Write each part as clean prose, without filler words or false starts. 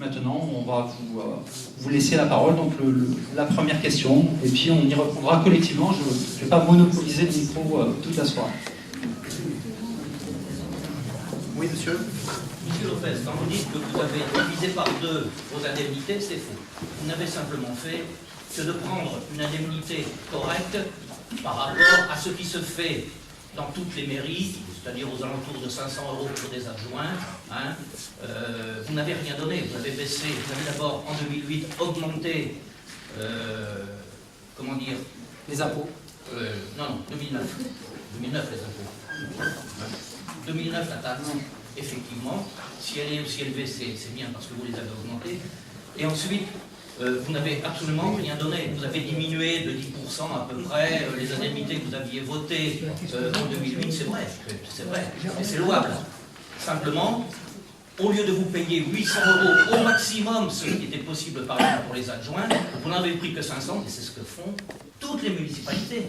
maintenant, on va vous laisser la parole, donc la première question, et puis on y répondra collectivement. Je ne vais pas monopoliser le micro toute la soirée. Oui, monsieur. Monsieur Lopez, quand vous dites que vous avez divisé par 2 vos indemnités, c'est faux. Vous n'avez simplement fait que de prendre une indemnité correcte par rapport à ce qui se fait dans toutes les mairies, c'est-à-dire aux alentours de 500 € pour des adjoints. Hein. Vous n'avez rien donné, vous avez baissé, vous avez d'abord en 2008 augmenté, comment dire, Les impôts. non, 2009. 2009 les impôts. 2009 la taxe, effectivement, si elle est aussi élevée, c'est bien parce que vous les avez augmentées. Et ensuite, vous n'avez absolument rien donné. Vous avez diminué de 10% à peu près les indemnités que vous aviez votées en 2008, c'est vrai, et c'est louable. Simplement, au lieu de vous payer 800 € au maximum, ce qui était possible par exemple pour les adjoints, vous n'en avez pris que 500, et c'est ce que font toutes les municipalités.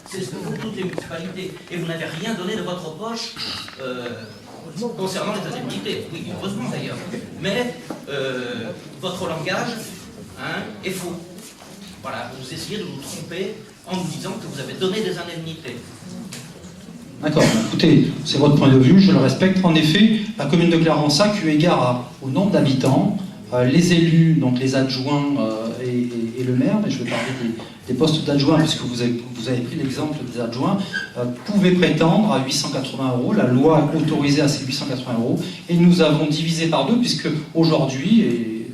C'est ce que font toutes les municipalités. Et vous n'avez rien donné de votre poche concernant les indemnités. Oui, heureusement d'ailleurs. Mais votre langage est faux. Voilà, vous essayez de vous tromper en nous disant que vous avez donné des indemnités. D'accord, écoutez, c'est votre point de vue, je le respecte. En effet, la commune de Clarensac, eu égard au nombre d'habitants, les élus, donc les adjoints et le maire, mais je vais parler des postes d'adjoints, puisque vous avez pris l'exemple des adjoints, pouvaient prétendre à 880 €, la loi autorisait à ces 880 €, et nous avons divisé par 2, puisque aujourd'hui, et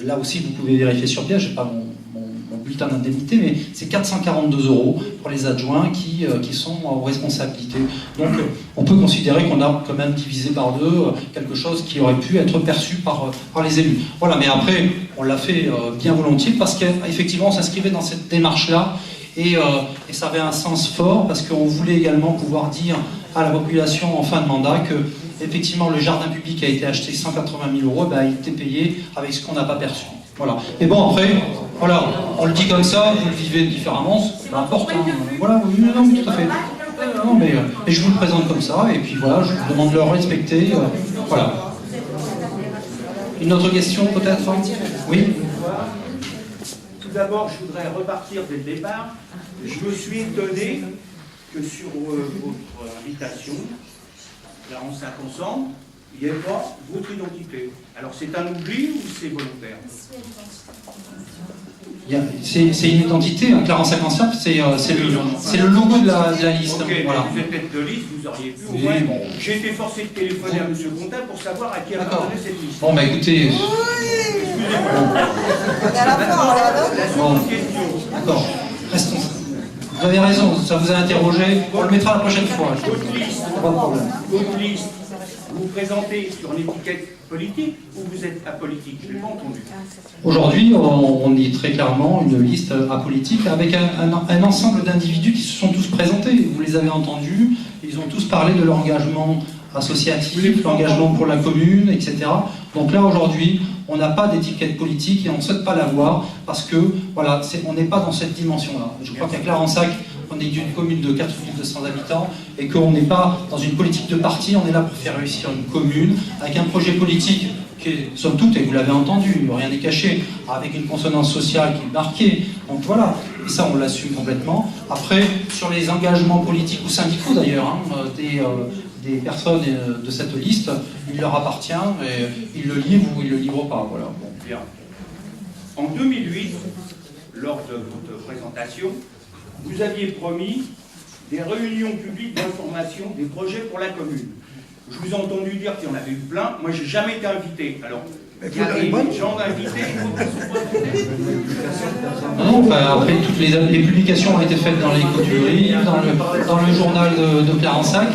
là aussi vous pouvez vérifier sur pièce, je n'ai pas mon bulletin d'indemnité, mais c'est 442 € pour les adjoints qui sont en responsabilité. Donc on peut considérer qu'on a quand même divisé par 2 quelque chose qui aurait pu être perçu par les élus. Voilà, mais après, on l'a fait bien volontiers parce qu'effectivement on s'inscrivait dans cette démarche-là et ça avait un sens fort parce qu'on voulait également pouvoir dire à la population en fin de mandat que effectivement le jardin public a été acheté 180 000 €, il était payé avec ce qu'on n'a pas perçu. Voilà. Et bon, après, voilà, on le dit comme ça, vous le vivez différemment, peu importe. Voilà, oui, non, tout à fait. Non, mais je vous le présente comme ça, et puis voilà, je vous demande de le respecter. Voilà. Une autre question, peut-être? Oui? Tout d'abord, je voudrais repartir dès le départ. Je me suis étonné que sur votre invitation, Clarensac Ensemble, il n'y ait pas votre identité. Alors c'est un oubli ou c'est volontaire? C'est une identité, Clarensac Ensemble, c'est le logo de la liste. Ok, Voilà. vous êtes tête de liste, vous auriez pu. Oui, Ouais. bon. J'ai été forcé de téléphoner à M. Contin pour savoir à qui appartenait cette liste. Bon, écoutez. Excusez-moi. La seconde question. D'accord. Restons. Vous avez raison, ça vous a interrogé. On le mettra la prochaine fois. Votre liste, Pas de problème. votre liste, vous vous présentez sur une étiquette politique ou vous êtes apolitique? Je n'ai pas entendu. Aujourd'hui, on dit très clairement une liste apolitique avec un ensemble d'individus qui se sont tous présentés. Vous les avez entendus, ils ont tous parlé de leur engagement associatif, l'engagement pour la commune, etc. Donc là, aujourd'hui, on n'a pas d'étiquette politique et on ne souhaite pas l'avoir parce que, voilà, on n'est pas dans cette dimension-là. Je crois qu'à Clarensac, on est d'une commune de 4200 habitants et qu'on n'est pas dans une politique de parti, on est là pour faire réussir une commune avec un projet politique qui est, somme toute, et vous l'avez entendu, rien n'est caché, avec une consonance sociale qui est marquée. Donc voilà, et ça on l'assume complètement. Après, sur les engagements politiques ou syndicaux d'ailleurs, des personnes de cette liste, il leur appartient et ils le livrent ou ils ne le livrent pas. Voilà. Bon. Bien. En 2008, lors de votre présentation, vous aviez promis des réunions publiques d'information des projets pour la commune. Je vous ai entendu dire qu'il y en avait eu plein. Moi, j'ai jamais été invité. Alors, il y a des gens invités. Non, après, toutes les publications ont été faites dans l'écho du Gris, dans le journal de Clarensac.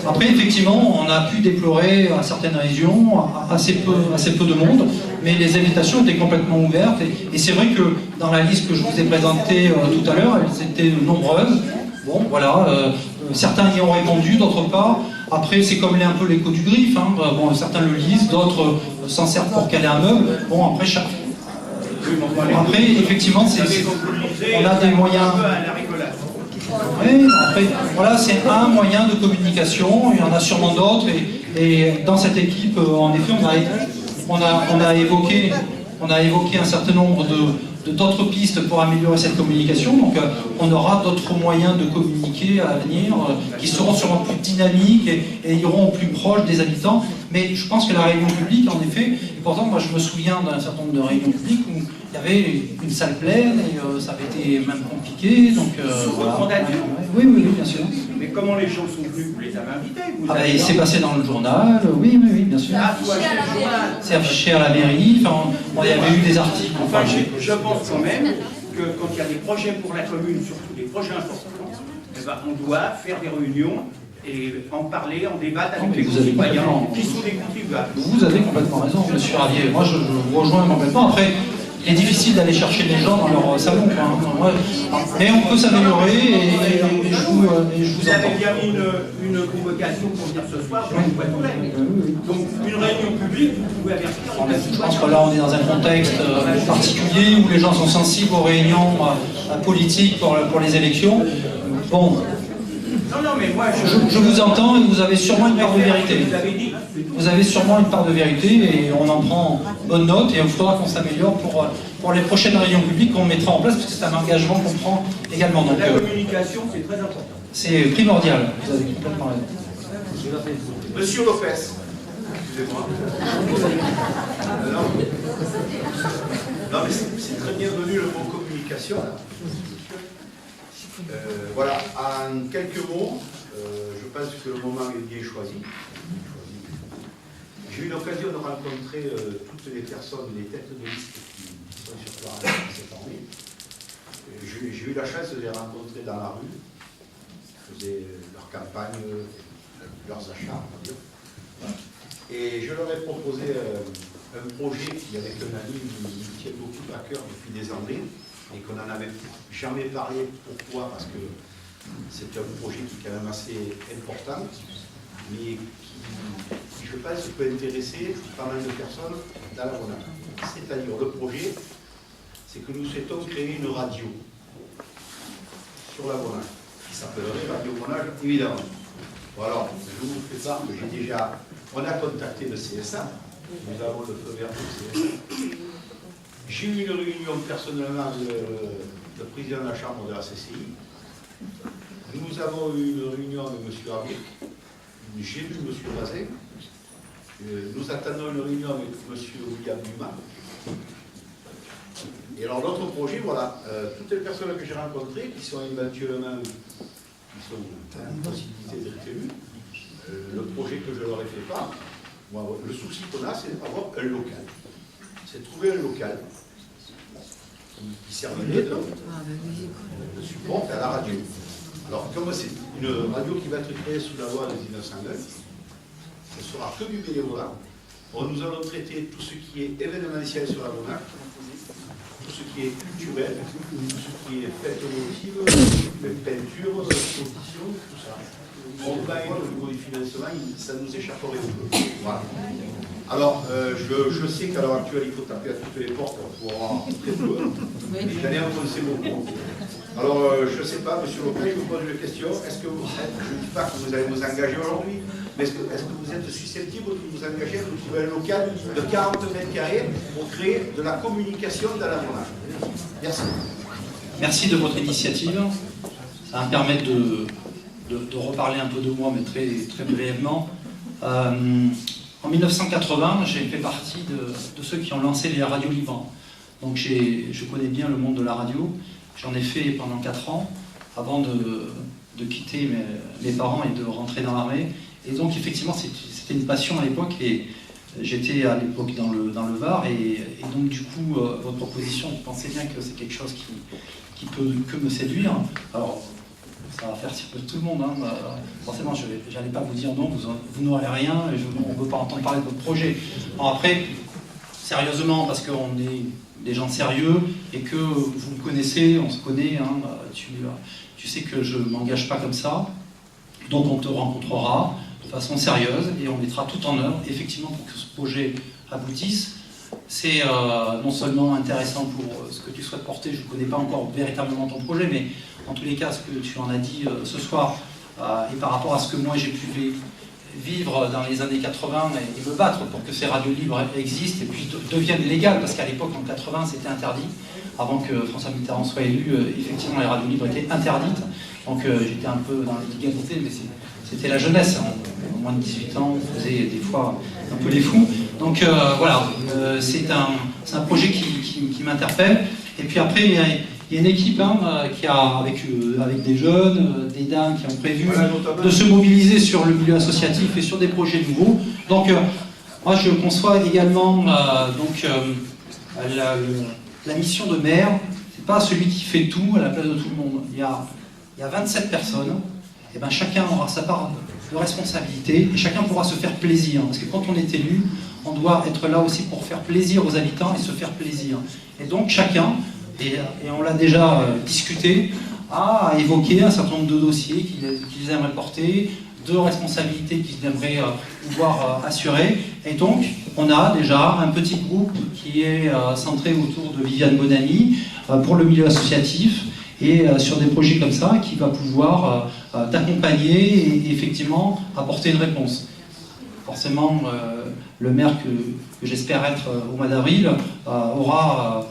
Après, effectivement, on a pu déplorer à certaines régions assez peu de monde, mais les invitations étaient complètement ouvertes. Et c'est vrai que dans la liste que je vous ai présentée tout à l'heure, elles étaient nombreuses. Bon, voilà, certains y ont répondu, d'autres pas. Après, c'est comme un peu l'écho du Griffe. Hein. Bon, certains le lisent, d'autres s'en servent pour caler un meuble. Bon, après, après effectivement, on a des moyens. Oui, après, voilà, c'est un moyen de communication. Il y en a sûrement d'autres. Et dans cette équipe, en effet, on a évoqué un certain nombre d'autres pistes pour améliorer cette communication. Donc on aura d'autres moyens de communiquer à l'avenir qui seront sûrement plus dynamiques et iront au plus proche des habitants. Mais je pense que la réunion publique, en effet, et pourtant moi je me souviens d'un certain nombre de réunions publiques où il y avait une salle pleine et ça avait été même compliqué. Donc, Sous votre mandature ? Oui, bien sûr. Mais comment les gens sont venus? Vous les avez invités? Il s'est passé dans le journal, oui, bien sûr. Ah, tout acheté le journal. C'est affiché à la mairie, il y avait eu des articles. Enfin, je pense quand même que quand il y a des projets pour la commune, surtout des projets importants, on doit faire des réunions et en parler, en débattre avec les citoyens qui sont des contribuables. Vous avez complètement raison, monsieur Ravier. Moi, je vous rejoins complètement. Après, il est difficile d'aller chercher les gens dans leur salon. Mais on peut s'améliorer et je vous Vous avez bien mis une convocation pour venir ce soir, je vous donc une réunion publique, vous pouvez avertir. Je pense que là, on est dans un contexte particulier où les gens sont sensibles aux réunions politiques pour les élections. Bon. Non, mais moi, je vous entends et vous avez sûrement une part de vérité. Vous avez sûrement une part de vérité et on en prend bonne note et il faudra qu'on s'améliore pour les prochaines réunions publiques qu'on mettra en place parce que c'est un engagement qu'on prend également. Donc, la communication, c'est très important. C'est primordial, vous avez complètement raison. Monsieur Lopez, excusez-moi. Non, mais c'est très bienvenu le mot communication. Voilà, en quelques mots, je pense que le moment est bien choisi. J'ai eu l'occasion de rencontrer toutes les personnes, les têtes de liste qui sont sur place cette année. J'ai eu la chance de les rencontrer dans la rue. Ils faisaient leur campagne, leurs achats, on va dire. Et je leur ai proposé un projet qui, avec un ami, me tient beaucoup à cœur depuis des années et qu'on n'en avait jamais parlé. Pourquoi? Parce que c'est un projet qui est quand même assez important, mais qui, je pense, peut intéresser pas mal de personnes dans la Rhône. C'est-à-dire, le projet, c'est que nous souhaitons créer une radio sur la Rhône, qui s'appellerait Radio Rhône, évidemment. Bon, alors, je vous fais part que on a contacté le CSA, nous avons le feu vert du CSA. J'ai eu une réunion personnellement avec le président de la Chambre de la CCI. Nous avons eu une réunion avec M. Ravier. J'ai vu M. Bazin. Nous attendons une réunion avec M. William Dumas. Et alors notre projet, voilà, toutes les personnes que j'ai rencontrées, qui sont éventuellement en possibilité d'être élues, le projet que je leur ai fait part, le souci qu'on a, c'est d'avoir un local. C'est trouver un local qui servirait de support à la radio. Alors, comme c'est une radio qui va être créée sous la loi de 1909, ce sera que du bénévolat. Nous allons traiter tout ce qui est événementiel sur la Rhône, tout ce qui est culturel, tout ce qui est fête émotive, peinture, exposition, tout ça. On va au niveau du financement, ça nous échapperait un peu. Voilà. Alors, je sais qu'à l'heure actuelle, il faut taper à toutes les portes pour avoir très peu. Mais j'en ai enfoncé beaucoup. Alors, je ne sais pas, M. Lopez, je vous pose une question. Est-ce que vous êtes, je ne dis pas que vous allez vous engager aujourd'hui, mais est-ce que vous êtes susceptible de vous engager à trouver un local de 40 mètres carrés pour créer de la communication dans la Rhône? Merci. Merci de votre initiative. Ça va me permettre de reparler un peu de moi, mais très, très brièvement. En 1980, j'ai fait partie de ceux qui ont lancé les radios libres. Donc je connais bien le monde de la radio. J'en ai fait pendant 4 ans, avant de quitter mes parents et de rentrer dans l'armée. Et donc effectivement, c'était une passion à l'époque. Et j'étais à l'époque dans le Var. Et donc du coup, votre proposition, je pensais bien que c'est quelque chose qui peut que me séduire. Alors, ça va faire circuler tout le monde. Forcément, je n'allais pas vous dire non, vous n'aurez rien, et on ne veut pas entendre parler de votre projet. Alors après, sérieusement, parce qu'on est des gens sérieux, et que vous me connaissez, on se connaît, tu sais que je ne m'engage pas comme ça, donc on te rencontrera de façon sérieuse, et on mettra tout en œuvre, effectivement, pour que ce projet aboutisse. C'est non seulement intéressant pour ce que tu souhaites porter, je ne connais pas encore véritablement ton projet, mais en tous les cas, ce que tu en as dit ce soir, et par rapport à ce que moi j'ai pu vivre dans les années 80 et me battre pour que ces radios libres existent et puis deviennent légales, parce qu'à l'époque, en 80, c'était interdit. Avant que François Mitterrand soit élu, effectivement, les radios libres étaient interdites. Donc j'étais un peu dans l'illégalité, mais c'était la jeunesse. En moins de 18 ans, on faisait des fois un peu les fous. Donc voilà, c'est un projet qui m'interpelle. Et puis après, il y a une équipe qui a, avec des jeunes, des dames qui ont prévu de se mobiliser sur le milieu associatif et sur des projets nouveaux. Donc moi je conçois également la mission de maire. C'est pas celui qui fait tout à la place de tout le monde. Il y a 27 personnes, et ben chacun aura sa part de responsabilité et chacun pourra se faire plaisir. Parce que quand on est élu, on doit être là aussi pour faire plaisir aux habitants et se faire plaisir. Et donc chacun, et on l'a déjà discuté, a évoqué un certain nombre de dossiers qu'ils aimeraient porter, de responsabilités qu'ils aimeraient pouvoir assurer. Et donc, on a déjà un petit groupe qui est centré autour de Viviane Bonamy pour le milieu associatif et sur des projets comme ça qui va pouvoir t'accompagner et effectivement apporter une réponse. Forcément, le maire que j'espère être au mois d'avril aura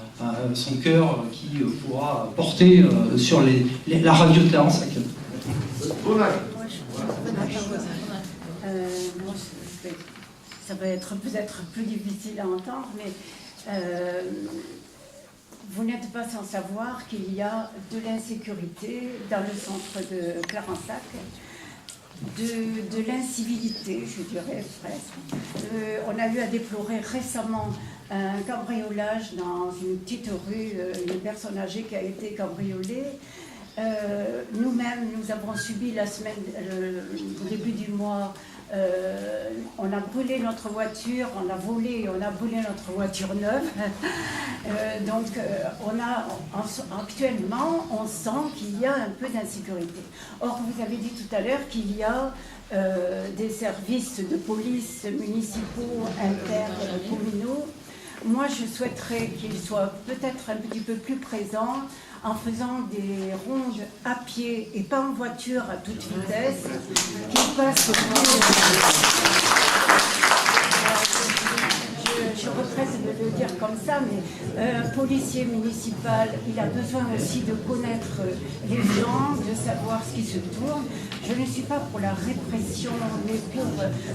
son cœur qui pourra porter sur la radio de Clarensac. Ça va être peut-être plus difficile à entendre, mais vous n'êtes pas sans savoir qu'il y a de l'insécurité dans le centre de Clarensac, de l'incivilité, je dirais presque. On a eu à déplorer récemment un cambriolage dans une petite rue, une personne âgée qui a été cambriolée. Nous-mêmes, nous avons subi la semaine, au début du mois, on a brûlé notre voiture, on a volé, on a brûlé notre voiture neuve. Actuellement, on sent qu'il y a un peu d'insécurité. Or, vous avez dit tout à l'heure qu'il y a des services de police municipaux, intercommunaux. Moi, je souhaiterais qu'ils soient peut-être un petit peu plus présents en faisant des rondes à pied et pas en voiture à toute vitesse, qu'ils passent je regrette de le dire comme ça, mais un policier municipal, il a besoin aussi de connaître les gens, de savoir ce qui se tourne. Je ne suis pas pour la répression, mais pour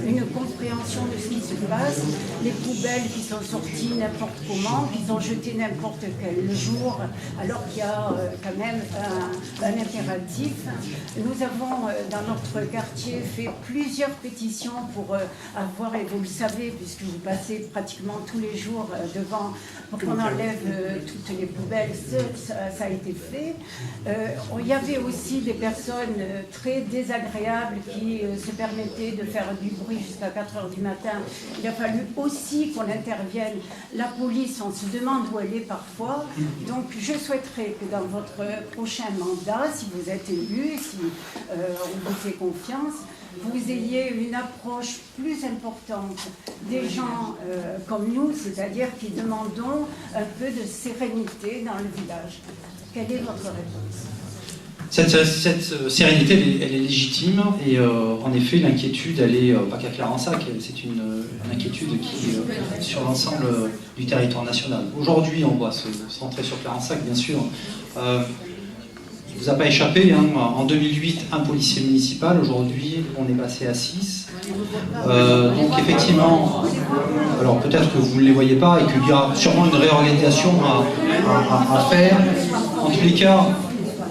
une compréhension de ce qui se passe. Les poubelles qui sont sorties n'importe comment, qui sont jetées n'importe quel jour, alors qu'il y a quand même un impératif. Nous avons dans notre quartier fait plusieurs pétitions pour avoir, et vous le savez, puisque vous passez pratiquement tous les jours devant, pour qu'on enlève toutes les poubelles, ça a été fait. Il y avait aussi des personnes très désagréables qui se permettaient de faire du bruit jusqu'à 4h du matin. Il a fallu aussi qu'on intervienne. La police, on se demande où elle est parfois. Donc je souhaiterais que dans votre prochain mandat, si vous êtes élu, si on vous fait confiance, vous ayez une approche plus importante des gens comme nous, c'est-à-dire qui demandons un peu de sérénité dans le village. Quelle est votre réponse ? Cette sérénité, elle est légitime et en effet, l'inquiétude, elle est pas qu'à Clarensac, c'est une inquiétude qui est sur l'ensemble du territoire national. Aujourd'hui, on va se centrer sur Clarensac, bien sûr. Il ne vous a pas échappé, en 2008, un policier municipal, aujourd'hui, on est passé à 6. Donc effectivement, alors peut-être que vous ne les voyez pas et qu'il y a sûrement une réorganisation à faire. En tous les cas,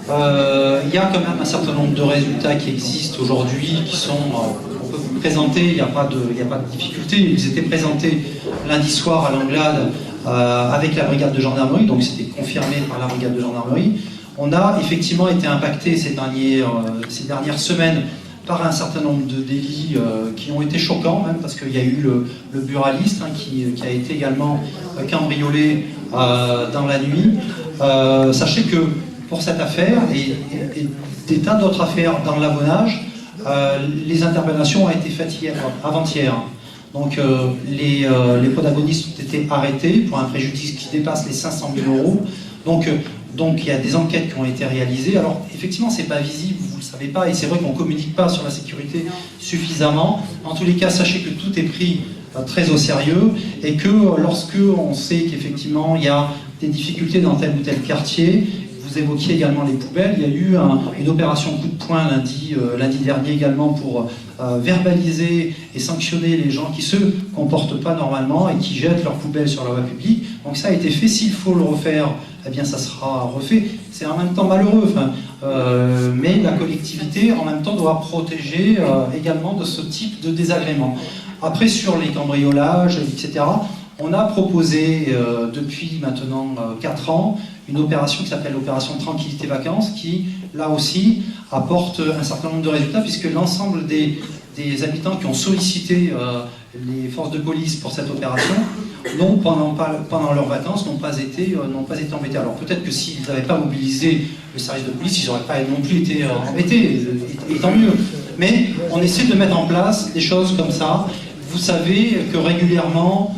il y a quand même un certain nombre de résultats qui existent aujourd'hui, qui sont, on peut vous présenter, il n'y a pas de difficulté. Ils étaient présentés lundi soir à l'Anglade avec la brigade de gendarmerie, donc c'était confirmé par la brigade de gendarmerie. On a effectivement été impacté ces dernières semaines par un certain nombre de délits qui ont été choquants même, parce qu'il y a eu le buraliste qui a été également cambriolé dans la nuit. Sachez que pour cette affaire et des tas d'autres affaires dans l'Avonnage, les interpellations ont été faites avant-hier. Donc les protagonistes ont été arrêtés pour un préjudice qui dépasse les 500 000 €. Donc il y a des enquêtes qui ont été réalisées. Alors effectivement, c'est pas visible, vous le savez pas, et c'est vrai qu'on communique pas sur la sécurité suffisamment. En tous les cas, sachez que tout est pris très au sérieux, et que lorsque on sait qu'effectivement il y a des difficultés dans tel ou tel quartier, vous évoquiez également les poubelles, il y a eu une opération coup de poing lundi dernier également pour verbaliser et sanctionner les gens qui se comportent pas normalement et qui jettent leurs poubelles sur la voie publique. Donc ça a été fait, s'il faut le refaire, eh bien ça sera refait. C'est en même temps malheureux, mais la collectivité en même temps doit protéger également de ce type de désagrément. Après, sur les cambriolages, etc., on a proposé depuis maintenant 4 ans une opération qui s'appelle l'opération Tranquillité Vacances, qui là aussi apporte un certain nombre de résultats, puisque l'ensemble des habitants qui ont sollicité les forces de police pour cette opération pendant leurs vacances n'ont pas été embêtés. Alors peut-être que s'ils n'avaient pas mobilisé le service de police, ils n'auraient pas non plus été embêtés, et tant mieux. Mais on essaie de mettre en place des choses comme ça. Vous savez que régulièrement,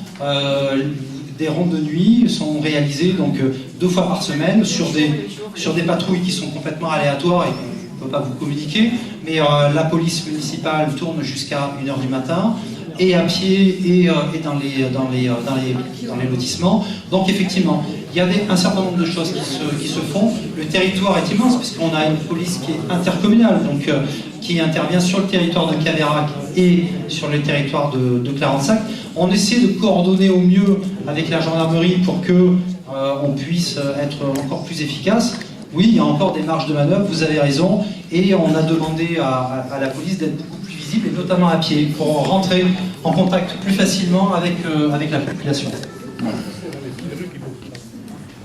des rondes de nuit sont réalisées donc 2 fois par semaine sur des patrouilles qui sont complètement aléatoires et qu'on ne peut pas vous communiquer, mais la police municipale tourne jusqu'à 1h du matin, et à pied et dans les lotissements. Donc effectivement, il y a un certain nombre de choses qui se font. Le territoire est immense, puisqu'on a une police qui est intercommunale, donc qui intervient sur le territoire de Caveyrac et sur le territoire de Clarensac. On essaie de coordonner au mieux avec la gendarmerie pour que on puisse être encore plus efficace. Oui, il y a encore des marges de manœuvre, vous avez raison, et on a demandé à la police d'être beaucoup plus visible, et notamment à pied, pour rentrer en contact plus facilement avec la population.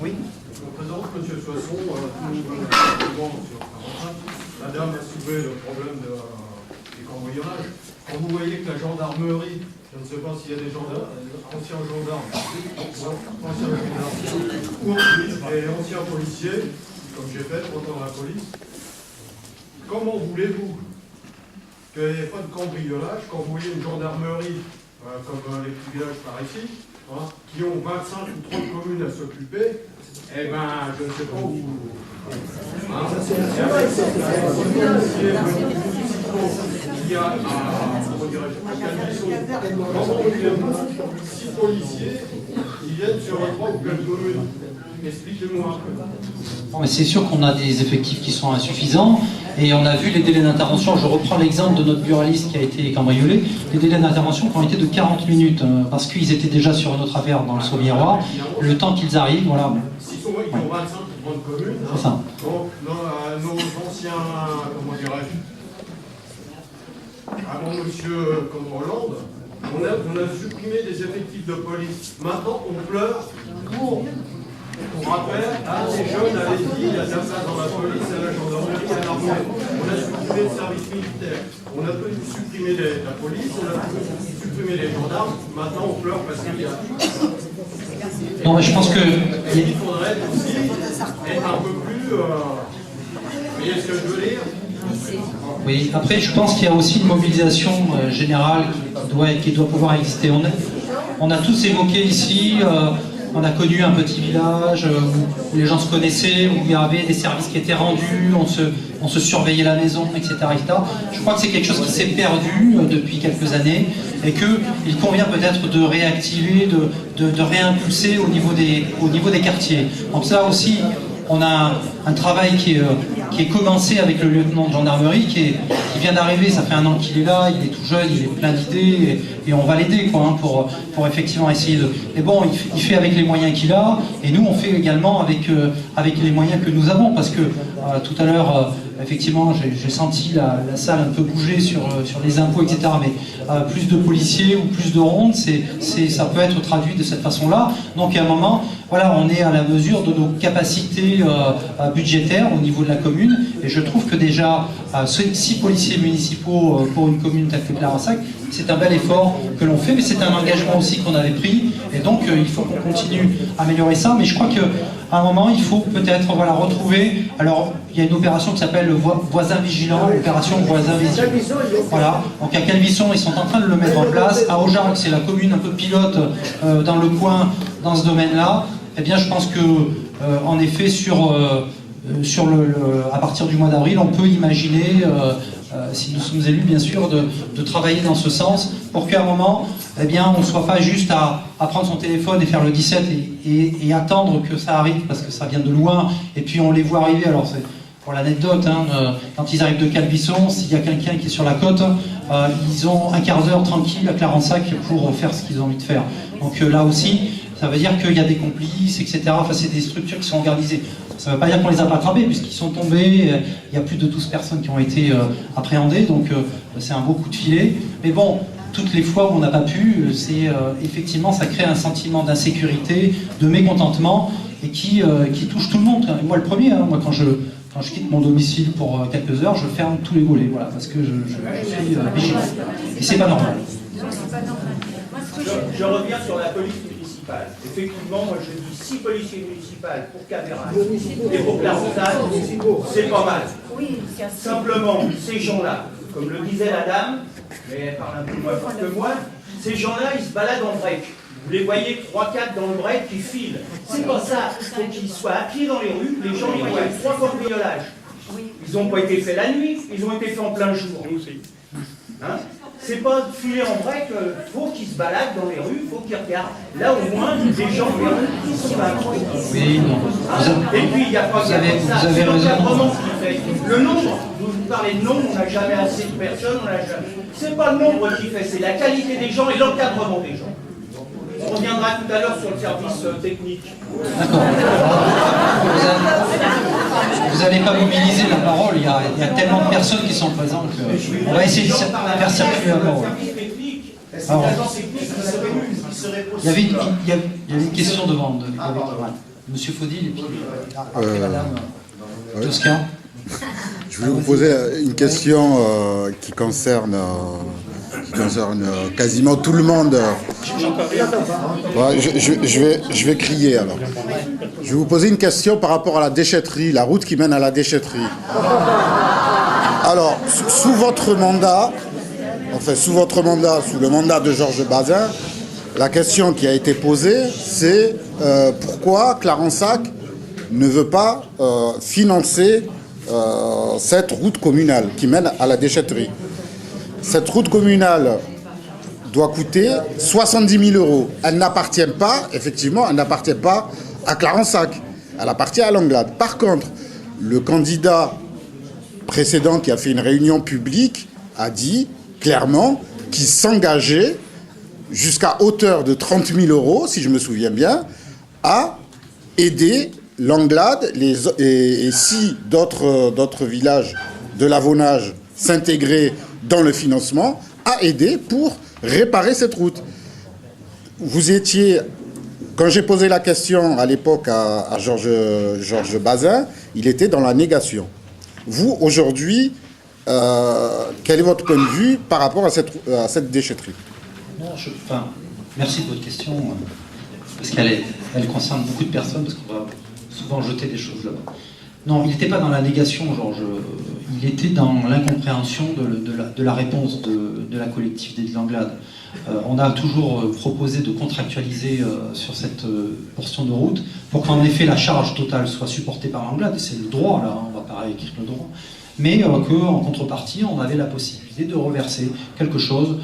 Oui. Je me présente, M. Soisson, la dame a soulevé le problème des cambriolages. Quand vous voyez que la gendarmerie, je ne sais pas s'il y a des anciens gendarmes et anciens policiers, comme j'ai fait pendant la police, comment voulez-vous qu'il n'y ait pas de cambriolage quand vous voyez une gendarmerie, comme les petits villages par ici, qui ont 25 ou 30 communes à s'occuper? Eh bien, je ne sais pas où. Il y a, comment dirais-je, à 6 policiers qui viennent sur 3 ou 4 communes. Expliquez-moi. Non, mais c'est sûr qu'on a des effectifs qui sont insuffisants, et on a vu les délais d'intervention. Je reprends l'exemple de notre buraliste qui a été cambriolé. Les délais d'intervention qui ont été de 40 minutes, parce qu'ils étaient déjà sur une autre affaire dans le Sault-Miroir. Le temps qu'ils arrivent, voilà. Ils ont 25 ou 30 communes. C'est ça. Donc, nos anciens, comment dirais-je, avant monsieur Hollande, on a supprimé des effectifs de police. Maintenant, on pleure pour rappel, les jeunes avaient dit, il y a de la place dans la police, à la gendarmerie, à l'armée. On a supprimé le service militaire. On a supprimé la police, on a supprimé les gendarmes. Maintenant, on pleure parce qu'il y a... Non, mais je pense que... Il faudrait aussi être un peu plus... Vous voyez ce que je veux dire? Oui, après je pense qu'il y a aussi une mobilisation générale qui doit pouvoir exister. On a tous évoqué ici, on a connu un petit village où les gens se connaissaient, où il y avait des services qui étaient rendus, on se surveillait la maison, etc., etc. Je crois que c'est quelque chose qui s'est perdu depuis quelques années, et qu'il convient peut-être de réactiver, de réimpulser au niveau des quartiers. Donc ça aussi, on a un travail qui est commencé avec le lieutenant de gendarmerie qui vient d'arriver, ça fait 1 an qu'il est là, il est tout jeune, il est plein d'idées, et on va l'aider pour effectivement essayer de... Mais bon, il fait avec les moyens qu'il a, et nous on fait également avec les moyens que nous avons, parce que tout à l'heure, effectivement, j'ai senti la salle un peu bouger sur les impôts, etc. Mais plus de policiers ou plus de rondes, ça peut être traduit de cette façon-là. Donc à un moment, voilà, on est à la mesure de nos capacités budgétaires au niveau de la commune, et je trouve que déjà 6 policiers municipaux pour une commune telle que Clarensac, c'est un bel effort que l'on fait, mais c'est un engagement aussi qu'on avait pris, et donc il faut qu'on continue à améliorer ça. Mais je crois qu'à un moment, il faut peut-être retrouver, alors il y a une opération qui s'appelle le voisin vigilant, l'opération voisin vigilant. Voilà, donc à Calvisson, ils sont en train de le mettre en place. À Aujarc, c'est la commune un peu pilote dans le coin, dans ce domaine-là. Eh bien, je pense que en effet, à partir du mois d'avril, on peut imaginer, si nous sommes élus, bien sûr, de travailler dans ce sens pour qu'à un moment, eh bien, on ne soit pas juste à prendre son téléphone et faire le 17 et attendre que ça arrive parce que ça vient de loin et puis on les voit arriver. Alors, c'est pour l'anecdote, quand ils arrivent de Calvisson, s'il y a quelqu'un qui est sur la côte, ils ont un quart d'heure tranquille à Clarensac pour faire ce qu'ils ont envie de faire. Donc là aussi, ça veut dire qu'il y a des complices, etc. Enfin, c'est des structures qui sont organisées. Ça ne veut pas dire qu'on les a pas attrapés, puisqu'ils sont tombés. Il y a plus de 12 personnes qui ont été appréhendées, donc c'est un beau coup de filet. Mais bon, toutes les fois où on n'a pas pu, effectivement, ça crée un sentiment d'insécurité, de mécontentement, et qui touche tout le monde. Et moi, le premier, moi, quand je quitte mon domicile pour quelques heures, je ferme tous les volets, voilà, parce que je suis vigilant. Et c'est pas normal. Je reviens sur la police municipale. Effectivement, moi je dis 6 policiers municipaux pour Caméral et pour Clarensac, c'est pas mal. Simplement, ces gens-là, comme le disait la dame, mais elle parle un peu moins fort que moi, ces gens-là, ils se baladent en break. Vous les voyez 3-4 dans le break qui filent. C'est pas ça. Il faut qu'ils soient à pied dans les rues. Les gens, ils voient 3 cambriolages. Ils n'ont pas été faits la nuit, ils ont été faits en plein jour. Hein? C'est pas filer en break, faut qu'ils se baladent dans les rues, faut qu'ils regardent. Là au moins, les gens verront qui sont là. Oui, non. Et puis il n'y a pas que ça. C'est l'encadrement qui fait. Le nombre, vous parlez de nombre, on n'a jamais assez de personnes, c'est pas le nombre qui fait, c'est la qualité des gens et l'encadrement des gens. On reviendra tout à l'heure sur le service technique. D'accord. Vous n'allez pas mobiliser la parole, il y a tellement de personnes qui sont présentes qu'on va essayer de faire circuler la parole. Alors, il y avait une question devant. Monsieur Faudil et puis après Madame Tosca. Je voulais vous poser une question qui concerne quasiment tout le monde. Ouais, je vais crier alors. Je vais vous poser une question par rapport à la déchetterie, la route qui mène à la déchetterie. Alors, sous votre mandat, sous le mandat de Georges Bazin, la question qui a été posée, c'est pourquoi Clarensac ne veut pas financer cette route communale qui mène à la déchetterie. Cette route communale doit coûter 70 000 €. Elle n'appartient pas, effectivement, à Clarensac. Elle appartient à Langlade. Par contre, le candidat précédent qui a fait une réunion publique a dit clairement qu'il s'engageait jusqu'à hauteur de 30 000 €, si je me souviens bien, à aider Langlade et si d'autres villages de l'Avonage s'intégraient dans le financement, à aider pour réparer cette route. Vous étiez, quand j'ai posé la question à l'époque à Georges Bazin, il était dans la négation. Vous, aujourd'hui, quel est votre point de vue par rapport à cette déchetterie? Merci de votre question, parce qu'elle concerne beaucoup de personnes, parce qu'on va souvent jeter des choses là-bas. Non, il n'était pas dans la négation, Georges. Il était dans l'incompréhension de la réponse de la collectivité de Langlade. On a toujours proposé de contractualiser sur cette portion de route pour qu'en effet la charge totale soit supportée par Langlade. C'est le droit, là, on ne va pas écrire le droit. Mais qu'en contrepartie, on avait la possibilité de reverser quelque chose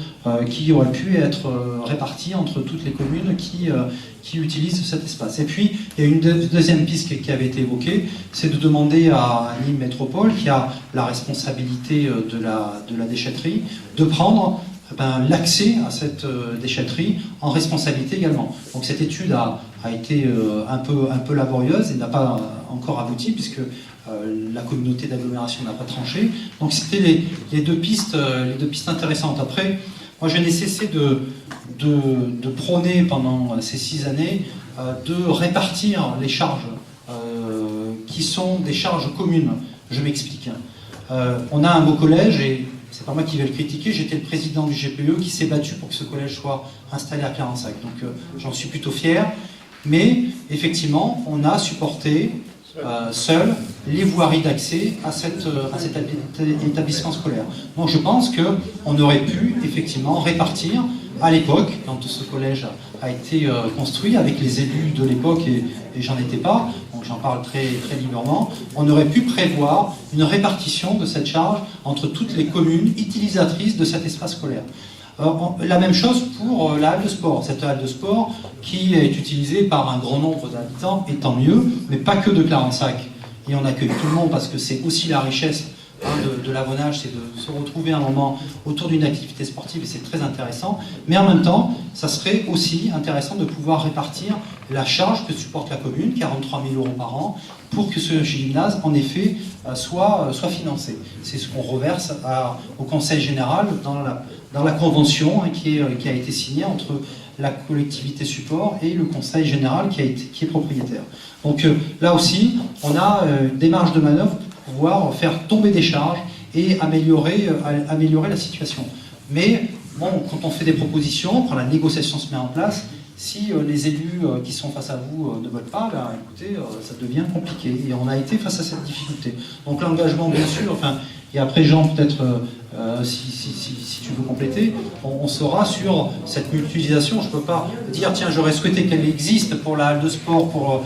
qui aurait pu être réparti entre toutes les communes qui utilisent cet espace. Et puis, il y a une deuxième piste qui avait été évoquée, c'est de demander à Nîmes Métropole, qui a la responsabilité de la déchetterie, de prendre l'accès à cette déchetterie en responsabilité également. Donc cette étude a été un peu laborieuse et n'a pas encore abouti, puisque la communauté d'agglomération n'a pas tranché. Donc c'était les deux pistes intéressantes. Après, moi je n'ai cessé de prôner pendant ces 6 années de répartir les charges qui sont des charges communes. Je m'explique. On a un beau collège et c'est pas moi qui vais le critiquer, j'étais le président du GPE qui s'est battu pour que ce collège soit installé à Clarensac. Donc j'en suis plutôt fier. Mais effectivement, on a supporté seuls les voiries d'accès à cet établissement scolaire. Donc je pense qu'on aurait pu effectivement répartir, à l'époque, quand ce collège a été construit, avec les élus de l'époque, et j'en étais pas, donc j'en parle très, très librement, on aurait pu prévoir une répartition de cette charge entre toutes les communes utilisatrices de cet espace scolaire. La même chose pour la halle de sport. Cette halle de sport qui est utilisée par un grand nombre d'habitants, et tant mieux, mais pas que de Clarensac. Et on accueille tout le monde parce que c'est aussi la richesse de l'Avonnage, c'est de se retrouver un moment autour d'une activité sportive, et c'est très intéressant. Mais en même temps, ça serait aussi intéressant de pouvoir répartir la charge que supporte la commune, 43 000 € par an, pour que ce gymnase, en effet, soit financé. C'est ce qu'on reverse au Conseil général dans la convention qui a été signée entre la collectivité support et le Conseil général qui est propriétaire. Donc là aussi, on a des marges de manœuvre pour pouvoir faire tomber des charges et améliorer la situation. Mais bon, quand on fait des propositions, quand la négociation se met en place, si les élus qui sont face à vous ne veulent pas, ben, écoutez, ça devient compliqué. Et on a été face à cette difficulté. Donc l'engagement, bien sûr, et après Jean, peut-être, si tu veux compléter, on sera sur cette mutualisation. Je ne peux pas dire, tiens, j'aurais souhaité qu'elle existe pour la halle de sport, pour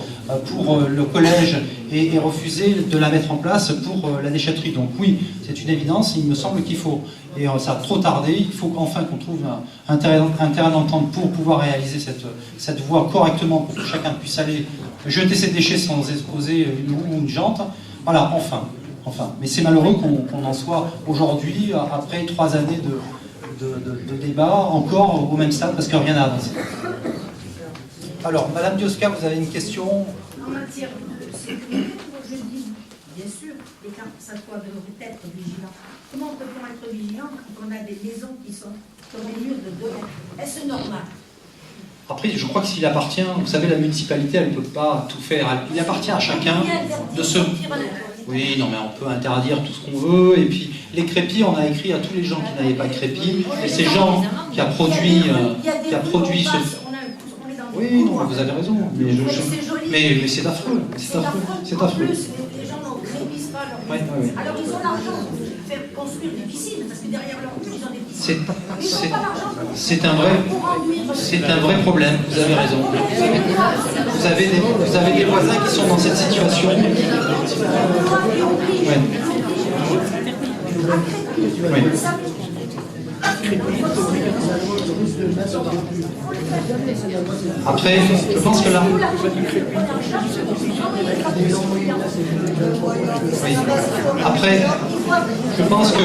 le collège, et refuser de la mettre en place pour la déchetterie. Donc oui, c'est une évidence, il me semble qu'il faut, et ça a trop tardé, il faut enfin qu'on trouve un terrain d'entente pour pouvoir réaliser cette voie correctement, pour que chacun puisse aller jeter ses déchets sans exposer une roue ou une jante. Voilà, enfin. Mais c'est malheureux qu'on en soit aujourd'hui, après 3 années de débat, encore au même stade, parce que rien n'a avancé. Alors, Madame Dioska, vous avez une question? En matière de sécurité, je dis, bien sûr, et quand ça doit être vigilant. Comment peut-on être vigilant quand on a des maisons qui sont sur des murs de 2 mètres? Est-ce normal? Après, je crois que s'il appartient, vous savez, la municipalité, elle ne peut pas tout faire. Il appartient à chacun de se... Oui, non, mais on peut interdire tout ce qu'on veut. Et puis, les crépis, on a écrit à tous les gens qui n'avaient pas de crépis. Et c'est Jean qui a produit ce... Oui, non, vous avez raison. Mais c'est affreux. C'est affreux. Les gens n'en crépissent pas leur maison. Alors, ils ont l'argent pour faire construire des piscines, parce que derrière leur mur, ils ont des piscines. Ils n'ont pas l'argent. C'est un vrai problème, vous avez raison. Vous avez des voisins qui sont dans cette situation. Après, je pense que là... Après, je pense que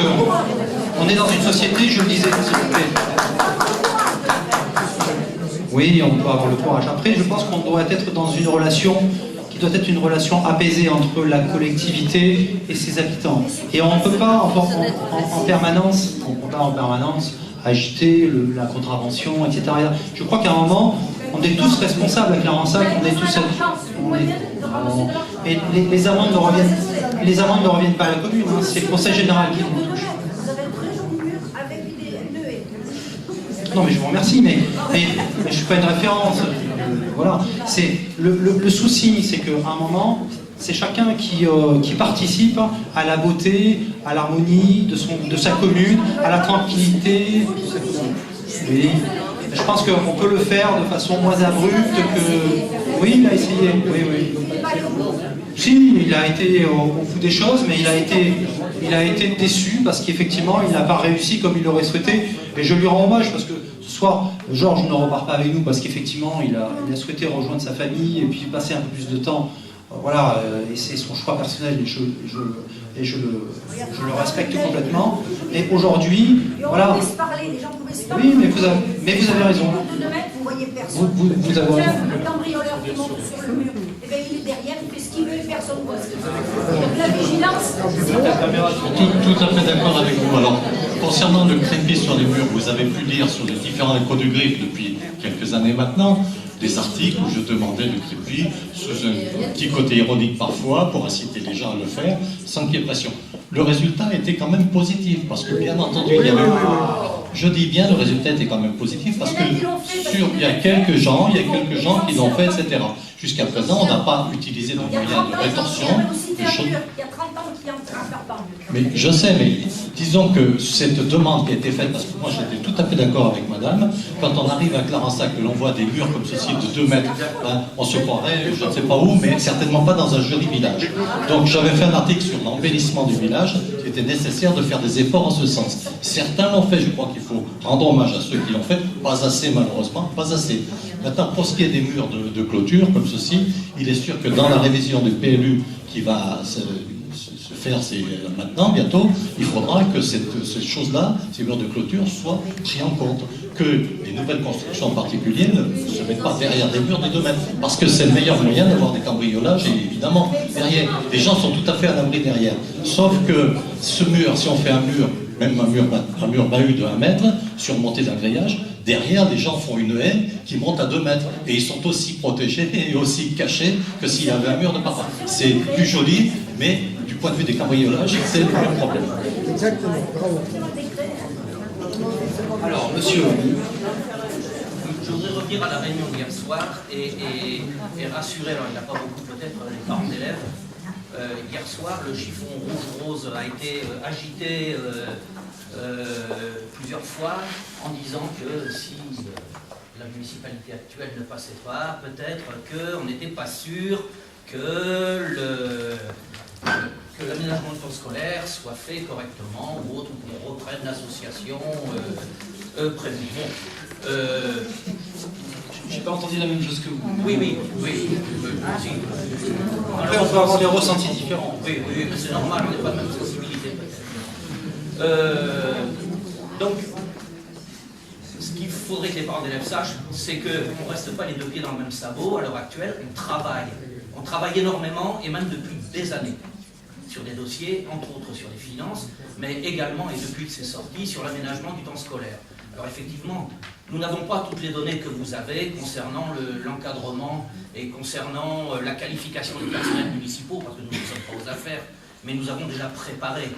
on est dans une société, je le disais, s'il vous plaît. Oui, on peut avoir le courage. Après, je pense qu'on doit être dans une relation qui doit être une relation apaisée entre la collectivité et ses habitants. Et on ne peut pas en permanence agiter la contravention, etc. Je crois qu'à un moment, on est tous responsables à Clarensac, on est tous... Et les amendes ne reviennent pas à la commune, hein, c'est le Conseil général qui nous touche. Non, mais je vous remercie, mais je ne suis pas une référence. Voilà. Le souci, c'est qu'à un moment, c'est chacun qui participe à la beauté, à l'harmonie de sa commune, à la tranquillité. Oui. Je pense qu'on peut le faire de façon moins abrupte que... Oui, il a essayé. Oui. Si, il a été au bout des choses, mais il a été déçu parce qu'effectivement, il n'a pas réussi comme il l'aurait souhaité. Et je lui rends hommage parce que ce soir, Georges ne repart pas avec nous parce qu'effectivement, il a souhaité rejoindre sa famille et puis passer un peu plus de temps. Voilà, et c'est son choix personnel et je le respecte complètement. Et aujourd'hui, voilà. Oui, mais vous avez raison. Vous avez raison. Le cambrioleur qui monte sur le mur, et bien il est derrière, il fait ce qu'il veut et personne ne voit ce qu'il fait. Donc la vigilance, tout à fait d'accord avec vous. Alors, concernant le crépi sur les murs, vous avez pu lire sur les différents échos du griffe depuis quelques années maintenant des articles où je demandais le crépi sous un petit côté ironique parfois pour inciter les gens à le faire sans qu'il y ait pression. Le résultat était quand même positif parce que bien entendu il y avait... Je dis bien le résultat était quand même positif parce que il y a quelques gens qui l'ont fait, etc. Jusqu'à présent, on n'a pas utilisé de Il y a moyens 30 de ans, rétorsion. il y a 30 ans qui est en train de faire par mur. Mais je sais, mais disons que cette demande qui a été faite, parce que moi j'étais tout à fait d'accord avec madame, quand on arrive à Clarensac, que l'on voit des murs comme ceci de 2 mètres, hein, on se croirait, je ne sais pas où, mais certainement pas dans un joli village. Donc j'avais fait un article sur l'embellissement du village, qui était nécessaire de faire des efforts en ce sens. Certains l'ont fait, je crois qu'il faut rendre hommage à ceux qui l'ont fait, pas assez malheureusement, pas assez. Maintenant, pour ce qui est des murs de clôture comme ceci, il est sûr que dans la révision du PLU qui va se faire maintenant, bientôt, il faudra que ces choses-là, ces murs de clôture, soient pris en compte. Que les nouvelles constructions en particulier ne se mettent pas derrière des murs de 2 mètres. Parce que c'est le meilleur moyen d'avoir des cambriolages, et évidemment, derrière. Les gens sont tout à fait à l'abri derrière. Sauf que ce mur, si on fait un mur, même un mur bahut de 1 mètre, surmonté d'un grillage, derrière, les gens font une haie qui monte à 2 mètres. Et ils sont aussi protégés et aussi cachés que s'il y avait un mur de parfois. C'est plus joli, mais du point de vue des cambriolages, c'est le même problème. Exactement, bravo. Alors, monsieur. Je voudrais revenir à la réunion d'hier soir et rassurer, alors il n'y a pas beaucoup peut-être les parents d'élèves. Hier soir, le chiffon rouge-rose a été agité plusieurs fois en disant que si la municipalité actuelle ne passait pas, peut-être qu'on n'était pas sûr que l'aménagement du temps scolaire soit fait correctement ou autre, ou qu'on reprenne l'association prévue. Bon, J'ai pas entendu la même chose que vous. oui. Si. Après, on peut avoir des ressentis différents. Oui, mais c'est normal, on n'est pas de même sensibilité peut-être. Donc, ce qu'il faudrait que les parents d'élèves sachent, c'est qu'on ne reste pas les 2 pieds dans le même sabot. À l'heure actuelle, on travaille. On travaille énormément, et même depuis des années, sur des dossiers, entre autres sur les finances, mais également, et depuis que c'est sorti, sur l'aménagement du temps scolaire. Alors effectivement, nous n'avons pas toutes les données que vous avez concernant l'encadrement et concernant la qualification des personnels municipaux, parce que nous ne sommes pas aux affaires, mais nous avons déjà préparé,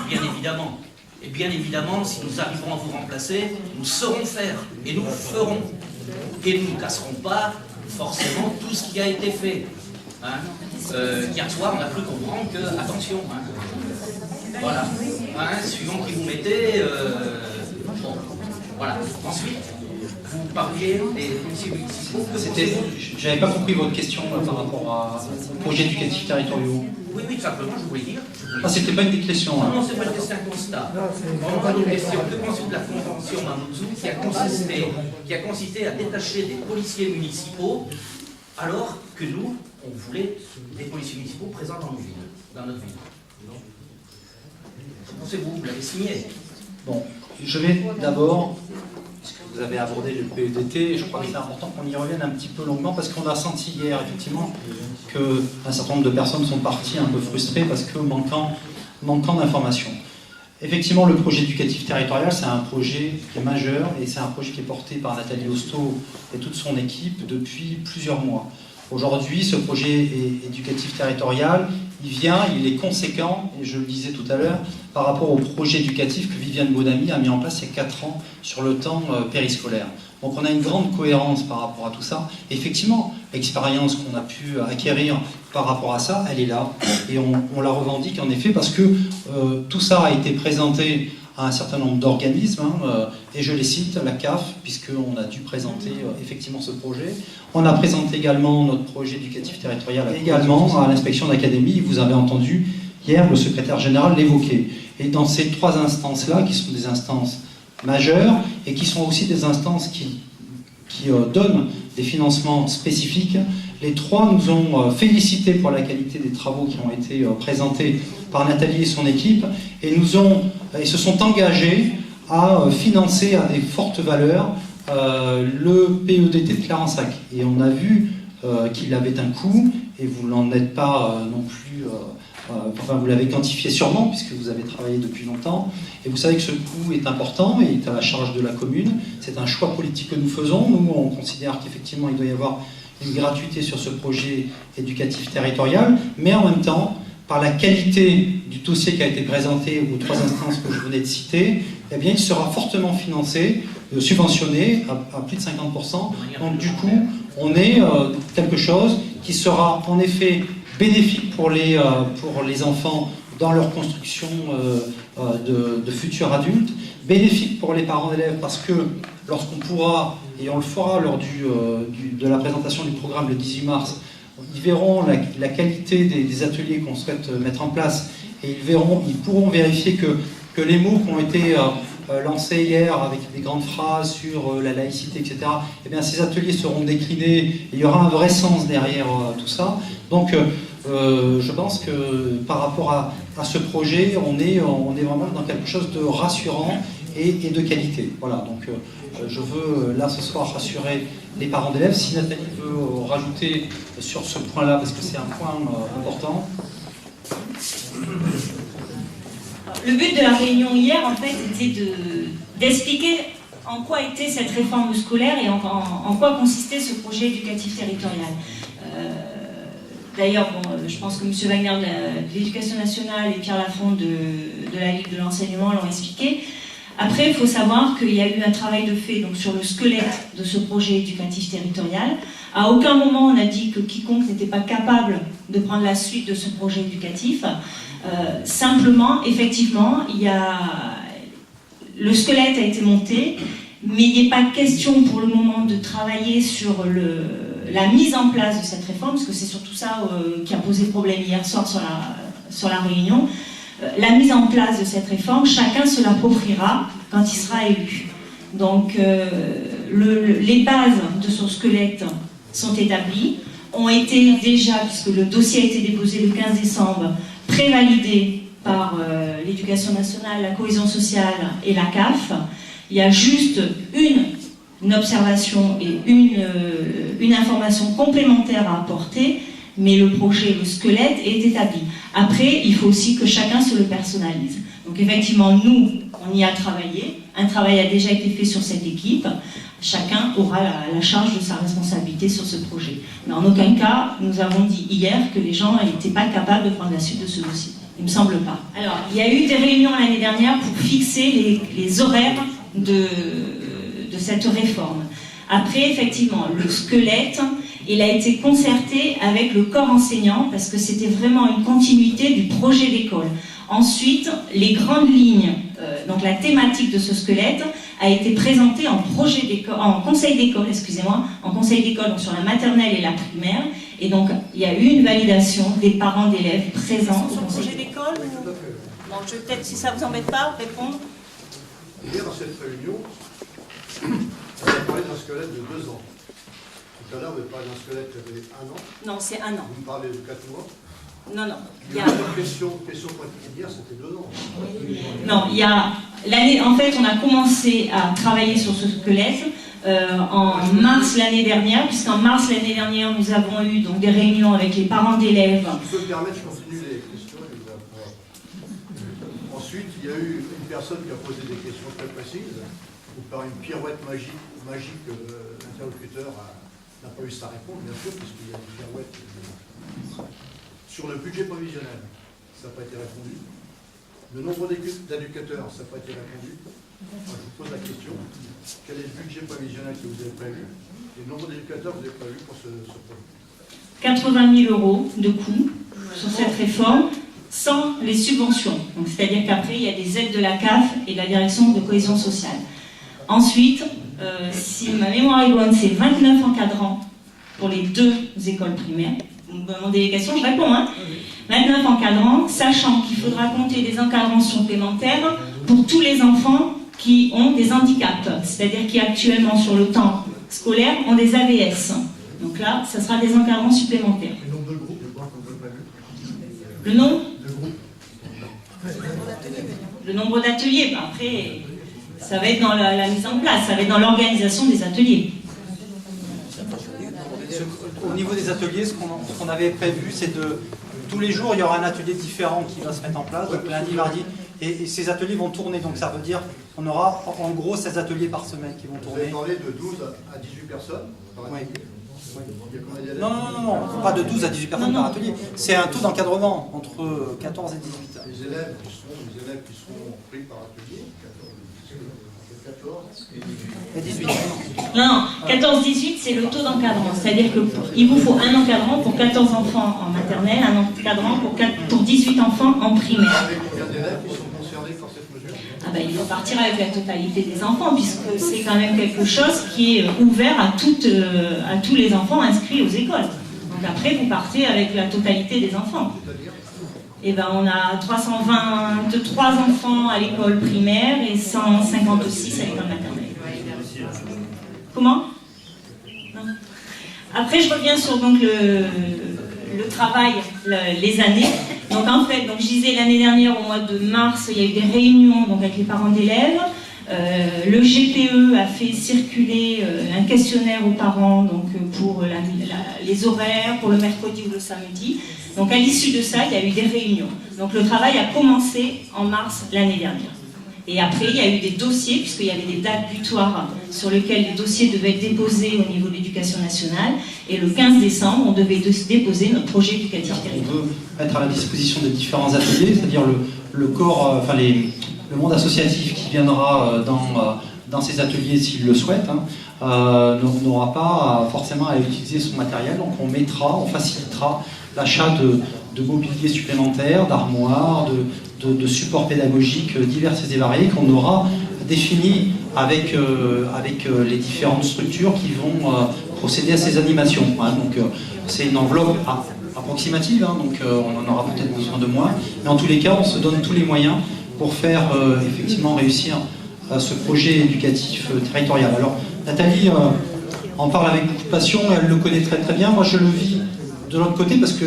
bien évidemment. Et bien évidemment, si nous arriverons à vous remplacer, nous saurons faire, et nous ferons. Et nous ne casserons pas forcément tout ce qui a été fait. Hein. Hier soir, on a cru comprendre que, attention, hein, voilà, hein, suivant qui vous mettez, bon, voilà. Ensuite, vous parliez des policiers municipaux. J'avais pas compris votre question par rapport au projet éducatif territoriaux. Oui, tout simplement, je voulais dire. Ah, c'était pas une question. Non, c'est pas une question, c'est un constat. Vraiment une question. Que pensez-vous de la convention Mamoudzou qui a consisté à détacher des policiers municipaux alors que nous, on voulait des policiers municipaux présents dans notre ville. Que pensez-vous? Vous l'avez signé. Bon, je vais d'abord, parce que vous avez abordé le PEDT, je crois que c'est important qu'on y revienne un petit peu longuement, parce qu'on a senti hier, effectivement, qu'un certain nombre de personnes sont parties un peu frustrées parce que manquant d'informations. Effectivement, le projet éducatif territorial, c'est un projet qui est majeur, et c'est un projet qui est porté par Nathalie Hosto et toute son équipe depuis plusieurs mois. Aujourd'hui, ce projet éducatif territorial, il est conséquent, et je le disais tout à l'heure, par rapport au projet éducatif que Viviane Baudamy a mis en place il y a 4 ans sur le temps périscolaire. Donc on a une grande cohérence par rapport à tout ça. Et effectivement, l'expérience qu'on a pu acquérir par rapport à ça, elle est là. Et on la revendique en effet parce que tout ça a été présenté à un certain nombre d'organismes, et je les cite, la CAF, puisqu'on a dû présenter effectivement ce projet. On a présenté également notre projet éducatif territorial, également à l'inspection d'académie. Vous avez entendu hier le secrétaire général l'évoquer. Et dans ces 3 instances-là, qui sont des instances majeures, et qui sont aussi des instances qui donnent des financements spécifiques, les 3 nous ont félicités pour la qualité des travaux qui ont été présentés par Nathalie et son équipe, et se sont engagés à financer à des fortes valeurs le PEDT de Clarensac. Et on a vu qu'il avait un coût, et vous n'en êtes pas non plus... enfin, vous l'avez quantifié sûrement, puisque vous avez travaillé depuis longtemps, et vous savez que ce coût est important et est à la charge de la commune. C'est un choix politique que nous faisons. Nous, on considère qu'effectivement, il doit y avoir une gratuité sur ce projet éducatif territorial, mais en même temps, par la qualité du dossier qui a été présenté aux 3 instances que je venais de citer, eh bien, il sera fortement financé, subventionné à plus de 50%. Donc du coup, on est quelque chose qui sera en effet bénéfique pour les enfants dans leur construction de futurs adultes, bénéfique pour les parents d'élèves parce que lorsqu'on pourra, et on le fera lors de la présentation du programme le 18 mars, ils verront la qualité des ateliers qu'on souhaite mettre en place et ils pourront vérifier que les mots qui ont été lancés hier avec des grandes phrases sur la laïcité, etc., eh bien, ces ateliers seront déclinés et il y aura un vrai sens derrière tout ça. Donc, je pense que par rapport à ce projet, on est vraiment dans quelque chose de rassurant et de qualité. Voilà, donc je veux là ce soir rassurer les parents d'élèves. Si Nathalie veut rajouter sur ce point-là, parce que c'est un point important. Le but de la réunion hier, en fait, était d'expliquer en quoi était cette réforme scolaire et en quoi consistait ce projet éducatif territorial. D'ailleurs, bon, je pense que M. Wagner de l'Éducation nationale et Pierre Lafont de la Ligue de l'enseignement l'ont expliqué. Après, il faut savoir qu'il y a eu un travail de fait donc, sur le squelette de ce projet éducatif territorial. À aucun moment on a dit que quiconque n'était pas capable de prendre la suite de ce projet éducatif. Simplement, effectivement, le squelette a été monté, mais il n'est pas question pour le moment de travailler sur la mise en place de cette réforme, parce que c'est surtout ça qui a posé problème hier soir sur la réunion. La mise en place de cette réforme, chacun se l'appropriera quand il sera élu. Donc, les bases de son squelette sont établies, ont été déjà, puisque le dossier a été déposé le 15 décembre, prévalidé par l'Éducation nationale, la cohésion sociale et la CAF. Il y a juste une observation et une information complémentaire à apporter, mais le projet, le squelette est établi. Après, il faut aussi que chacun se le personnalise. Donc effectivement, nous, on y a travaillé. Un travail a déjà été fait sur cette équipe. Chacun aura la charge de sa responsabilité sur ce projet. Mais en aucun cas, nous avons dit hier que les gens n'étaient pas capables de prendre la suite de ce dossier. Il ne me semble pas. Alors, il y a eu des réunions l'année dernière pour fixer les horaires de cette réforme. Après, effectivement, le squelette, il a été concerté avec le corps enseignant parce que c'était vraiment une continuité du projet d'école. Ensuite, les grandes lignes, donc la thématique de ce squelette a été présentée en conseil d'école, en conseil d'école donc sur la maternelle et la primaire. Et donc, il y a eu une validation des parents d'élèves présents au conseil d'école. Bon, je vais peut-être, si ça ne vous embête pas, répondre. Hier, dans cette réunion, on a parlé d'un squelette de 2 ans. Tout à l'heure, vous avez parlé d'un squelette qui avait 1 an. Non, c'est 1 an. Vous me parlez de 4 mois. Non. Il y a une question particulière, c'était 2 ans. Non, il y a l'année. En fait, on a commencé à travailler sur ce squelette en mars l'année dernière, puisqu'en mars l'année dernière, nous avons eu donc des réunions avec les parents d'élèves. Je peux me permettre, je continue les questions. Ensuite, il y a eu une personne qui a posé des questions très précises, ou par une pirouette magique, l'interlocuteur n'a pas eu sa réponse, bien sûr, puisqu'il y a une pirouette. Sur le budget prévisionnel, ça n'a pas été répondu. Le nombre d'éducateurs, ça n'a pas été répondu. Enfin, je vous pose la question, quel est le budget prévisionnel que vous avez prévu et le nombre d'éducateurs que vous avez prévu pour ce projet? 80 000 € de coûts sur cette réforme, sans les subventions. C'est-à-dire qu'après, il y a des aides de la CAF et de la direction de cohésion sociale. Ensuite, si ma mémoire est bonne, c'est 29 encadrants pour les 2 écoles primaires. Vous me demandez des questions, je réponds. 29 encadrants, sachant qu'il faudra compter des encadrants supplémentaires pour tous les enfants qui ont des handicaps, c'est-à-dire qui actuellement sur le temps scolaire ont des AVS. Donc là, ça sera des encadrants supplémentaires. Le nombre de groupes, je crois qu'on ne peut pas vu. Le nombre De groupes. Le nombre d'ateliers, après, ça va être dans la mise en place, ça va être dans l'organisation des ateliers. Au niveau des ateliers, ce qu'on avait prévu, c'est tous les jours, il y aura un atelier différent qui va se mettre en place, donc lundi, mardi, et ces ateliers vont tourner, donc ça veut dire qu'on aura en gros 16 ateliers par semaine qui vont tourner. Vous avez parlé de 12 à 18 personnes par atelier. Oui. Non, pas de 12 à 18 personnes par atelier. C'est un taux d'encadrement entre 14 et 18. Les élèves qui seront pris par atelier, 14 et 18. Non, 14-18, c'est le taux d'encadrement. C'est-à-dire qu'il vous faut un encadrant pour 14 enfants en maternelle, un encadrant pour 18 enfants en primaire. Ah ben, il faut partir avec la totalité des enfants, puisque c'est quand même quelque chose qui est ouvert à tous les enfants inscrits aux écoles. Donc après, vous partez avec la totalité des enfants. Et ben, on a 323 enfants à l'école primaire et 156 à l'école maternelle. Comment? Non. Après, je reviens sur donc, le travail, les années. Donc en fait, donc, je disais l'année dernière, au mois de mars, il y a eu des réunions donc, avec les parents d'élèves. Le GPE a fait circuler un questionnaire aux parents donc, pour les horaires, pour le mercredi ou le samedi. Donc à l'issue de ça, il y a eu des réunions. Donc le travail a commencé en mars l'année dernière. Et après, il y a eu des dossiers, puisqu'il y avait des dates butoirs sur lesquelles les dossiers devaient être déposés au niveau de l'éducation nationale. Et le 15 décembre, on devait déposer notre projet éducatif territorial. On veut mettre à la disposition de différents ateliers, c'est-à-dire le corps, le monde associatif qui viendra dans ces ateliers s'il le souhaite, n'aura pas forcément à utiliser son matériel. Donc on facilitera l'achat de mobilier supplémentaire, d'armoires, de supports pédagogiques divers et variés qu'on aura définis avec les différentes structures qui vont procéder à ces animations. Donc c'est une enveloppe approximative, donc on en aura peut-être besoin de moins. Mais en tous les cas, on se donne tous les moyens pour faire effectivement réussir ce projet éducatif territorial. Alors Nathalie en parle avec beaucoup de passion, elle le connaît très très bien. Moi je le vis de l'autre côté parce que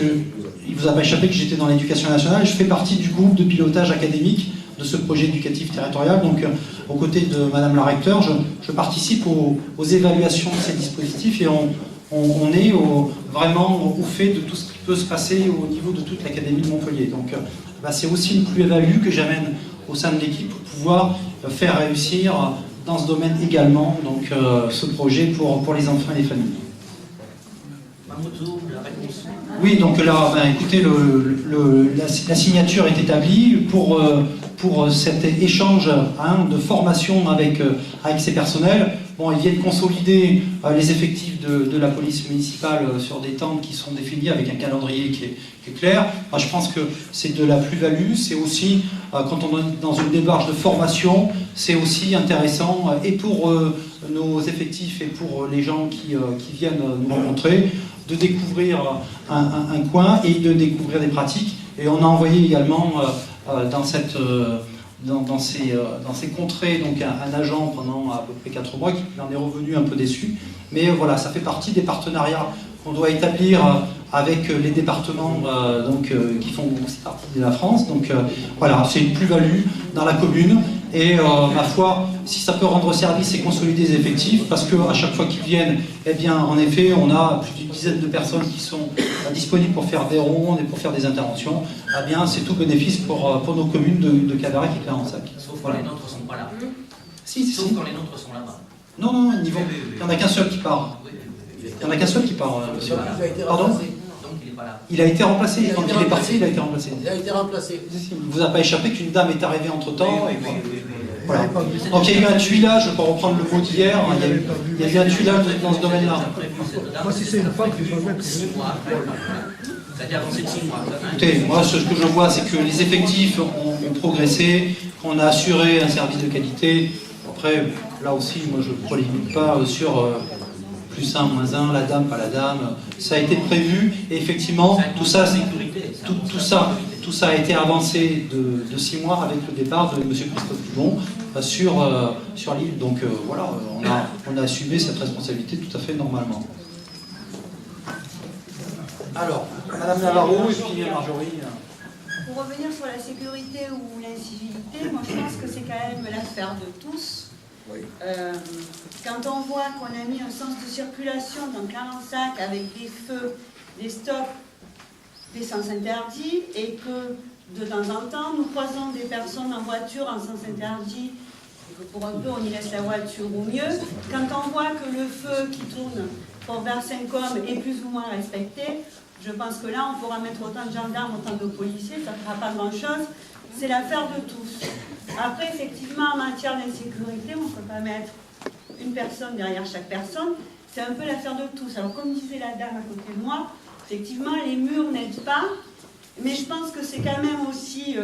il vous a pas échappé que j'étais dans l'éducation nationale. Je fais partie du groupe de pilotage académique de ce projet éducatif territorial. Donc, aux côtés de Madame la recteure, je participe aux évaluations de ces dispositifs et on est vraiment au fait de tout ce qui peut se passer au niveau de toute l'académie de Montpellier. Donc, c'est aussi une plus-value que j'amène au sein de l'équipe pour pouvoir faire réussir dans ce domaine également donc, ce projet pour les enfants et les familles. Oui, donc là, écoutez, la signature est établie pour cet échange de formation avec ces personnels. Bon, ils viennent consolider les effectifs de la police municipale sur des temps qui sont définis avec un calendrier qui est clair. Je pense que c'est de la plus-value. C'est aussi, quand on est dans une démarche de formation, c'est aussi intéressant et pour nos effectifs et pour les gens qui viennent nous rencontrer, de découvrir un coin et de découvrir des pratiques. Et on a envoyé également dans ces contrées donc un agent pendant à peu près 4 mois qui en est revenu un peu déçu. Mais voilà, ça fait partie des partenariats qu'on doit établir avec les départements qui font aussi partie de la France. Donc voilà, c'est une plus-value dans la commune. Et ma foi, si ça peut rendre service et consolider les effectifs, parce qu'à chaque fois qu'ils viennent, eh bien, en effet, on a plus d'une dizaine de personnes qui sont disponibles pour faire des rondes et pour faire des interventions. Eh bien, c'est tout bénéfice pour nos communes de Cadarache et Clarensac. Sauf quand les nôtres ne sont pas là. Sauf quand les nôtres sont là-bas. Non, il n'y en a qu'un seul qui part. Il n'y en a qu'un seul qui part, monsieur. Pardon ? Il a été remplacé. Quand il est parti, il a été remplacé. Il a été remplacé. Il ne vous a pas échappé qu'une dame est arrivée entre-temps. Voilà. Donc il y a eu un tuilage, pour reprendre le mot d'hier, il y a eu un tuilage dans ce domaine-là. Moi, si c'est une femme, je vois bien que c'est... C'est-à-dire avancé de 6 mois. Écoutez, moi, ce que je vois, c'est que les effectifs ont progressé, qu'on a assuré un service de qualité. Après, là aussi, moi, je ne polémique pas sur... plus 1, moins 1, la dame, pas la dame, ça a été prévu et effectivement tout ça a été avancé de 6 mois avec le départ de M. Christophe Dubon sur l'île. Donc voilà, on a assumé cette responsabilité tout à fait normalement. Alors, Madame Navarro et puis Marjorie. Pour revenir sur la sécurité ou l'incivilité, moi je pense que c'est quand même l'affaire de tous. Oui. Quand on voit qu'on a mis un sens de circulation dans Clarensac avec des feux, des stops, des sens interdits, et que de temps en temps nous croisons des personnes en voiture en sens interdit, et que pour un peu on y laisse la voiture au mieux, quand on voit que le feu qui tourne vers Saint-Côme est plus ou moins respecté, je pense que là on pourra mettre autant de gendarmes, autant de policiers, ça ne fera pas grand-chose. c'est l'affaire de tous. Après, effectivement, en matière d'insécurité, on ne peut pas mettre une personne derrière chaque personne. C'est un peu l'affaire de tous. Alors, comme disait la dame à côté de moi, effectivement, les murs n'aident pas. Mais je pense que c'est quand même aussi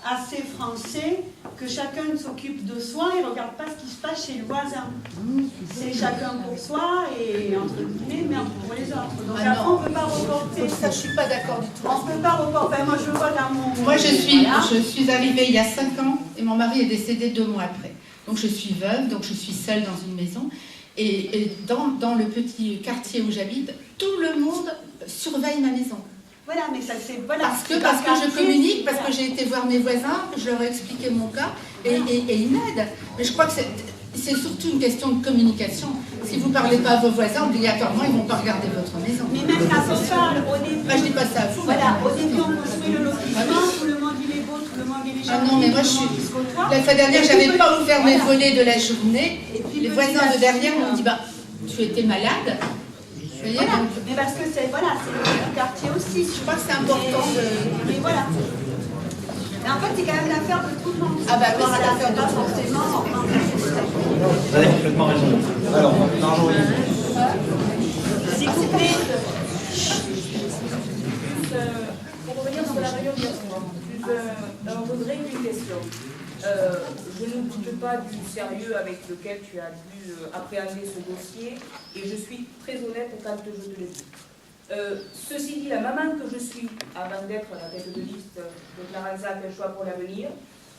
assez français que chacun s'occupe de soi et ne regarde pas ce qui se passe chez le voisin. C'est chacun pour soi et entre guillemets, mais pour les autres. Donc après, on ne peut pas reporter. Ça, je ne suis pas d'accord du tout. On ne peut pas reporter. Enfin, moi, je vois dans mon... Moi, je suis Voilà. arrivée il y a 5 ans et mon mari est décédé 2 mois après. Donc, je suis veuve, donc je suis seule dans une maison. Et dans le petit quartier où j'habite, tout le monde surveille ma maison. Voilà, mais ça c'est... Voilà, Parce que je communique, parce que j'ai été voir mes voisins, que je leur ai expliqué mon cas, et ils m'aident. Mais je crois que c'est surtout une question de communication. Si vous ne parlez pas à vos voisins, obligatoirement, ils ne vont pas regarder votre maison. Mais même quand on parle, au début... Moi, je dis pas ça à vous. Voilà, au début, on construit le lotissement, tout le monde il est beau, tout le monde il est gentil. Ah non, mais moi, la fois dernière, je n'avais pas ouvert mes volets de la journée. Les voisins de derrière m'ont dit, bah, tu étais malade. Voilà. Mais parce que c'est le quartier aussi. Je crois que c'est important de... Mais voilà. Mais en fait, c'est quand même l'affaire de tout le monde. Ah bah oui, c'est l'affaire de pas tout le monde. forcément. Vous avez complètement raison. Alors, Marjorie. S'il vous plaît. Pour revenir sur la réunion d'hier soir, un regret qu'une question. Je ne doute pas du sérieux avec lequel tu as dû appréhender ce dossier et je suis très honnête quand je te le dis. Ceci dit, la maman que je suis, avant d'être la tête de liste de Clarence Sac, un choix pour l'avenir,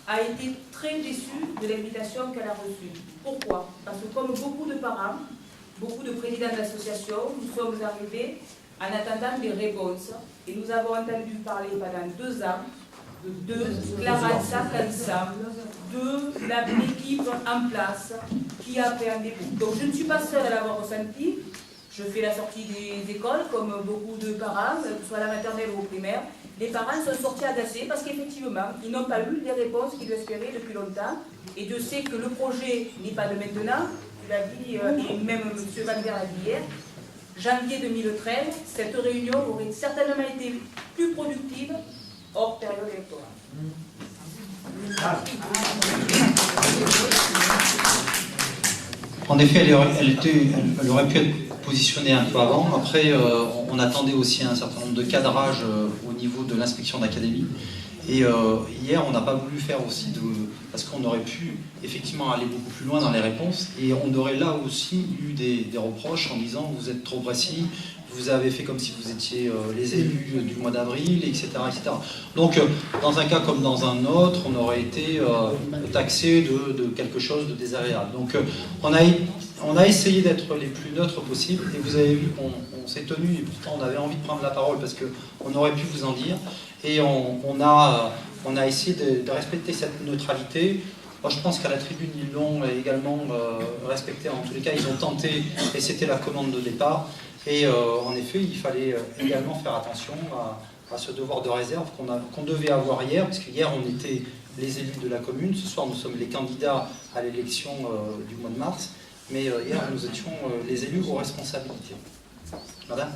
a été très déçue de l'invitation qu'elle a reçue. Pourquoi? Parce que comme beaucoup de parents, beaucoup de présidents d'associations, nous sommes arrivés en attendant des réponses et nous avons entendu parler pendant 2 ans de Clarence Sac ensemble, de l'équipe en place qui a appréhendé beaucoup. Donc je ne suis pas seule à l'avoir ressenti. Je fais la sortie des écoles, comme beaucoup de parents, que ce soit à la maternelle ou au primaire. Les parents sont sortis agacés parce qu'effectivement, ils n'ont pas eu les réponses qu'ils espéraient depuis longtemps. Et Dieu sait que le projet n'est pas de maintenant. Tu l'as dit, et même M. Wagner l'a dit hier. Janvier 2013, cette réunion aurait certainement été plus productive hors période électorale. En effet, elle aurait pu être positionnée un peu avant. Après, on attendait aussi un certain nombre de cadrages au niveau de l'inspection d'académie. Et hier, on n'a pas voulu faire aussi parce qu'on aurait pu effectivement aller beaucoup plus loin dans les réponses. Et on aurait là aussi eu des reproches en disant vous êtes trop précis, vous avez fait comme si vous étiez les élus du mois d'avril, etc., etc. Donc, dans un cas comme dans un autre, on aurait été taxé de quelque chose de désagréable. Donc, on a essayé d'être les plus neutres possibles, et vous avez vu qu'on s'est tenu, et pourtant on avait envie de prendre la parole parce qu'on aurait pu vous en dire, et on a essayé de respecter cette neutralité. Moi, je pense qu'à la tribune, ils l'ont également respecté. En tous les cas, ils ont tenté, et c'était la commande de départ. Et en effet, il fallait également faire attention à ce devoir de réserve qu'on devait avoir hier, parce qu'hier, on était les élus de la commune. Ce soir, nous sommes les candidats à l'élection du mois de mars. Mais hier, nous étions les élus aux responsabilités. Madame ?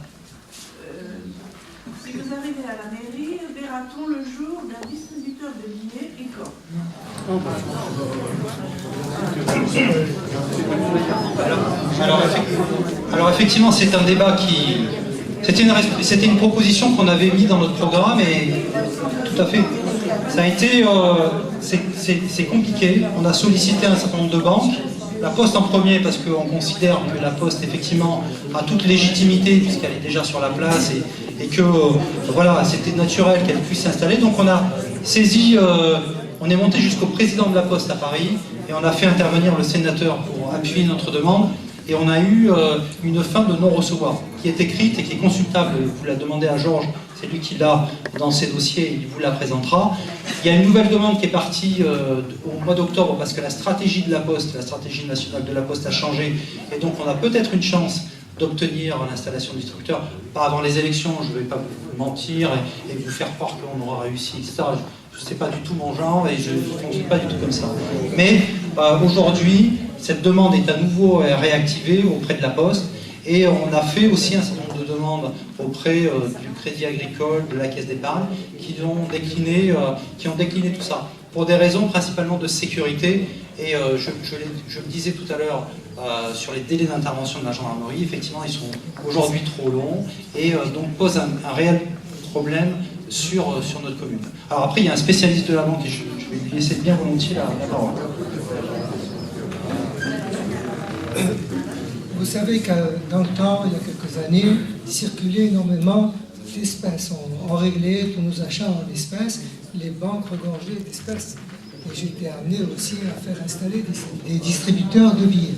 Si vous arrivez à la mairie, verra-t-on le jour d'un distributeur de billets école? Alors effectivement, c'est un débat qui... C'était une proposition qu'on avait mise dans notre programme, et tout à fait. Ça a été... c'est compliqué. On a sollicité un certain nombre de banques. La Poste en premier, parce qu'on considère que la Poste, effectivement, a toute légitimité, puisqu'elle est déjà sur la place, et que, voilà, c'était naturel qu'elle puisse s'installer. Donc on a saisi, on est monté jusqu'au président de la Poste à Paris, et on a fait intervenir le sénateur pour appuyer notre demande, et on a eu une fin de non-recevoir, qui est écrite et qui est consultable. Vous la demandez à Georges, c'est lui qui l'a dans ses dossiers, il vous la présentera. Il y a une nouvelle demande qui est partie au mois d'octobre, parce que la stratégie de la Poste, la stratégie nationale de la Poste a changé, et donc on a peut-être une chance d'obtenir l'installation du distributeur, pas avant les élections, je ne vais pas vous mentir et vous faire croire qu'on aura réussi, etc. Je ne sais pas du tout mon genre et je ne fonctionne pas du tout comme ça. Mais aujourd'hui, cette demande est à nouveau réactivée auprès de la Poste, et on a fait aussi un certain nombre de demandes demandes auprès du Crédit Agricole, de la Caisse d'Épargne, qui ont décliné tout ça, pour des raisons principalement de sécurité. Et je le disais tout à l'heure sur les délais d'intervention de la gendarmerie, effectivement ils sont aujourd'hui trop longs et donc posent un réel problème sur notre commune. Alors après il y a un spécialiste de la banque et je vais lui laisser bien volontiers la parole. Vous savez que dans le temps, il y a quelques années, circulait énormément d'espèces. On réglait tous nos achats en espèces, les banques regorgeaient d'espèces. Et j'ai été amené aussi à faire installer des distributeurs de billets.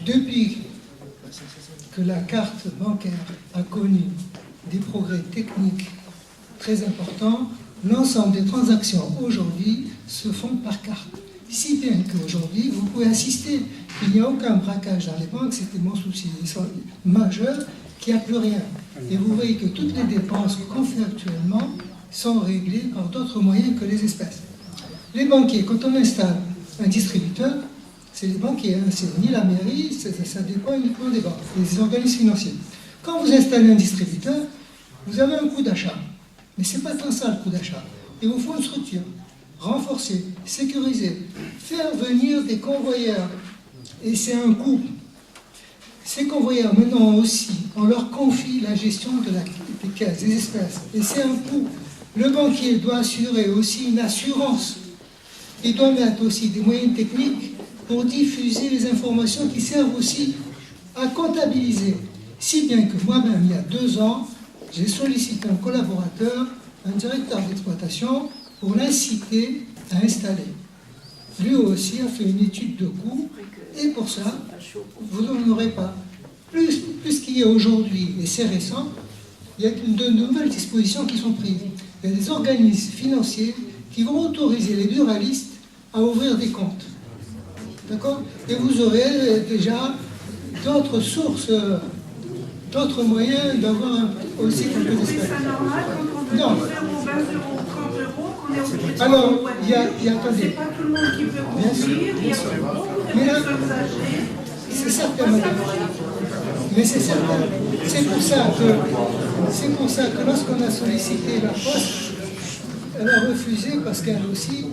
Depuis que la carte bancaire a connu des progrès techniques très importants, l'ensemble des transactions aujourd'hui se font par carte. Si bien qu'aujourd'hui, vous pouvez assister, il n'y a aucun braquage dans les banques, c'était mon souci majeur, qu'il n'y a plus rien. Et vous voyez que toutes les dépenses qu'on fait actuellement sont réglées par d'autres moyens que les espèces. Les banquiers, quand on installe un distributeur, c'est les banquiers, hein, c'est ni la mairie, ça dépend uniquement des banques, des organismes financiers. Quand vous installez un distributeur, vous avez un coût d'achat, mais ce n'est pas tant ça le coût d'achat. Il vous faut une structure, renforcer, sécuriser, faire venir des convoyeurs, et c'est un coût. Ces convoyeurs, maintenant aussi, on leur confie la gestion des caisses, des espèces, et c'est un coût. Le banquier doit assurer aussi une assurance. Il doit mettre aussi des moyens techniques pour diffuser les informations qui servent aussi à comptabiliser. Si bien que moi-même, il y a 2 ans, j'ai sollicité un collaborateur, un directeur d'exploitation, pour l'inciter à installer. Lui aussi a fait une étude de coût, et pour ça, vous n'en aurez pas. Plus qu'il y a aujourd'hui, et c'est récent, il y a de nouvelles dispositions qui sont prises. Il y a des organismes financiers qui vont autoriser les buralistes à ouvrir des comptes. D'accord? Et vous aurez déjà d'autres sources, d'autres moyens d'avoir aussi quelques espèces. C'est normal quand on veut 10 euros, 20 euros, 30 euros, qu'on est obligé de alors, prendre une voiture. attendez. C'est pas tout le monde qui peut conduire, il y a beaucoup de personnes âgées. C'est certain, madame. Mais c'est certain. C'est pour ça que lorsqu'on a sollicité la Poste, elle a refusé parce qu'elle aussi,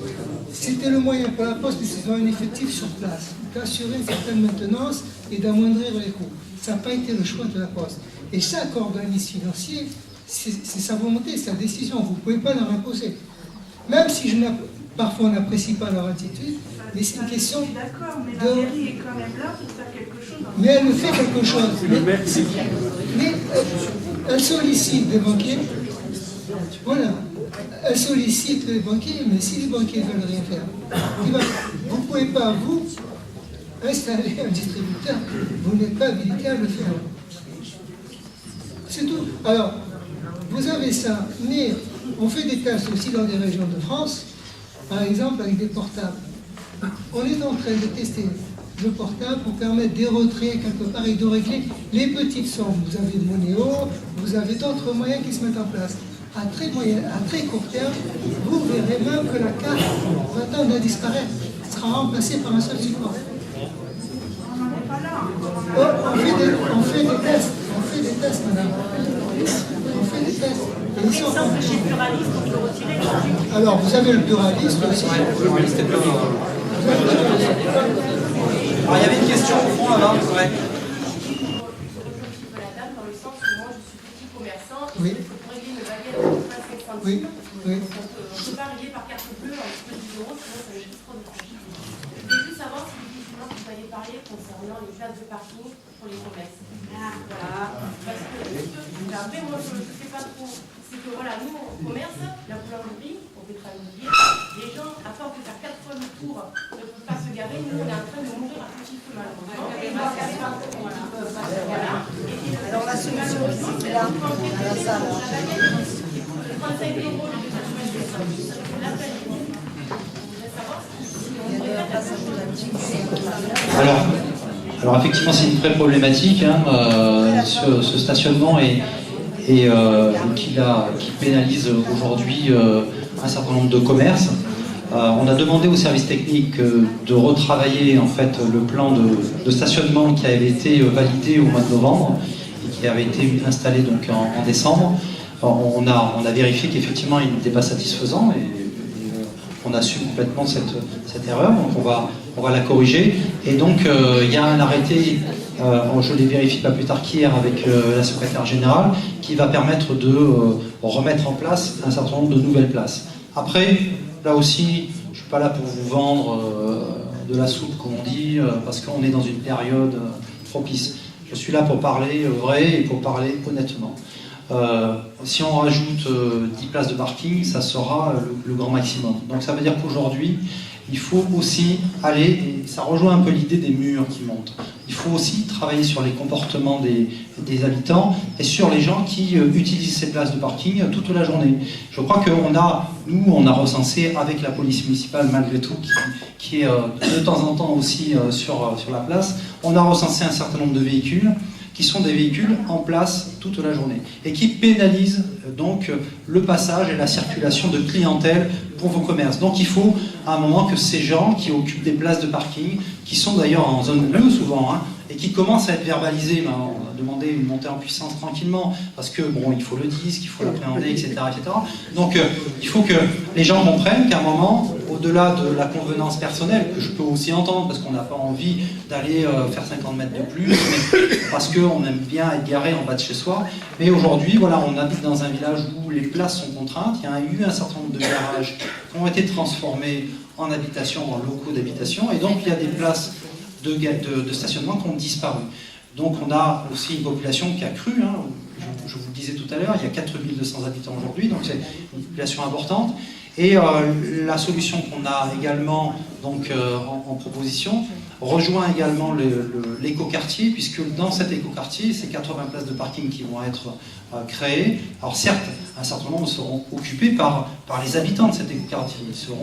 c'était le moyen pour la Poste, ils ont un effectif sur place, d'assurer une certaine maintenance et d'amoindrir les coûts. Ça n'a pas été le choix de la Poste. Et chaque organisme financier, c'est sa volonté, c'est sa décision. Vous ne pouvez pas leur imposer. Même si parfois on n'apprécie pas leur attitude, mais c'est une question de... D'accord, mais la mairie est quand même là pour faire quelque chose. Mais elle fait quelque chose. Mais elle sollicite des banquiers. Voilà. Elle sollicite les banquiers, mais si les banquiers ne veulent rien faire, vous ne pouvez pas, vous, installer un distributeur, vous n'êtes pas habilité à le faire. C'est tout. Alors, vous avez ça, mais on fait des tests aussi dans des régions de France, par exemple avec des portables. On est en train de tester le portable pour permettre des retraits quelque part et de régler les petites sommes. Vous avez le Monéo, vous avez d'autres moyens qui se mettent en place. À très court terme, vous verrez même que la carte va tendre à disparaître, sera remplacée par un seul support. On n'en est pas là. On fait des tests, madame. On fait des tests. Et ils sont... Chez le pluraliste, on peut retirer. Alors, vous avez le pluraliste aussi. Alors, il y avait une question au fond là-bas. Ouais. Dans le sens où moi je suis petit commerçant et Oui. pour régler une baguette de 25 centimes, Oui. Oui. donc je ne peux pas régler par carte bleue un petit peu 10 euros, sinon ça me coûte trop de prix. Je voulais juste savoir si effectivement vous avez parlé concernant les places de parking pour les commerces. Voilà, parce que après moi je ne sais pas trop, c'est que voilà, nous on commerce, la boulangerie, on fait travailler, les gens à force de faire 4 fois le tour ne peuvent pas se garer, nous on est en train de mourir à petit feu malheureusement. Voilà. Alors la solution, c'est là, à la salle. Alors effectivement, c'est une vraie problématique, hein, ce stationnement qui pénalise aujourd'hui un certain nombre de commerces. On a demandé au service technique de retravailler en fait le plan de stationnement qui avait été validé au mois de novembre. qui avait été installé donc en décembre. On a vérifié qu'effectivement il n'était pas satisfaisant et on assume complètement cette erreur, donc on va la corriger. Et donc il y a un arrêté, je l'ai vérifié pas plus tard qu'hier avec la secrétaire générale, qui va permettre de remettre en place un certain nombre de nouvelles places. Après, là aussi, je ne suis pas là pour vous vendre de la soupe, comme on dit, parce qu'on est dans une période propice. Je suis là pour parler vrai et pour parler honnêtement. Si on rajoute 10 places de parking, ça sera le grand maximum. Donc ça veut dire qu'aujourd'hui, il faut aussi aller, et ça rejoint un peu l'idée des murs qui montent, il faut aussi travailler sur les comportements des habitants et sur les gens qui utilisent ces places de parking toute la journée. Je crois qu'on a recensé avec la police municipale, malgré tout, qui est de temps en temps aussi sur la place, on a recensé un certain nombre de véhicules qui sont des véhicules en place toute la journée et qui pénalisent donc le passage et la circulation de clientèle pour vos commerces. Donc il faut à un moment que ces gens qui occupent des places de parking, qui sont d'ailleurs en zone bleue souvent, et qui commencent à être verbalisés, on a demandé une montée en puissance tranquillement, parce que bon, il faut le disque, il faut l'appréhender, etc., etc. Donc il faut que les gens comprennent qu'à un moment, au-delà de la convenance personnelle, que je peux aussi entendre, parce qu'on n'a pas envie d'aller faire 50 mètres de plus, mais parce qu'on aime bien être garé en bas de chez soi, mais aujourd'hui, voilà, on habite dans un village où les places sont contraintes, il y a eu un certain nombre de garages qui ont été transformés en habitation, en locaux d'habitation, et donc il y a des places de stationnement qui ont disparu. Donc on a aussi une population qui a cru, je vous le disais tout à l'heure, il y a 4200 habitants aujourd'hui, donc c'est une population importante. Et la solution qu'on a également donc, en proposition rejoint également l'écoquartier, puisque dans cet écoquartier, c'est 80 places de parking qui vont être créées. Alors certes, un certain nombre seront occupés par les habitants de cet écoquartier, ils seront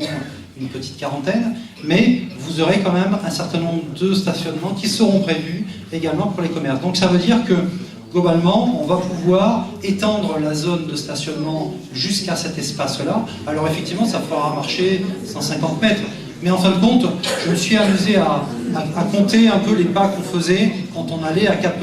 une petite quarantaine, mais vous aurez quand même un certain nombre de stationnements qui seront prévus également pour les commerces. Donc ça veut dire que globalement, on va pouvoir étendre la zone de stationnement jusqu'à cet espace-là. Alors effectivement, ça fera marcher 150 mètres. Mais en fin de compte, je me suis amusé à compter un peu les pas qu'on faisait quand on allait à Cap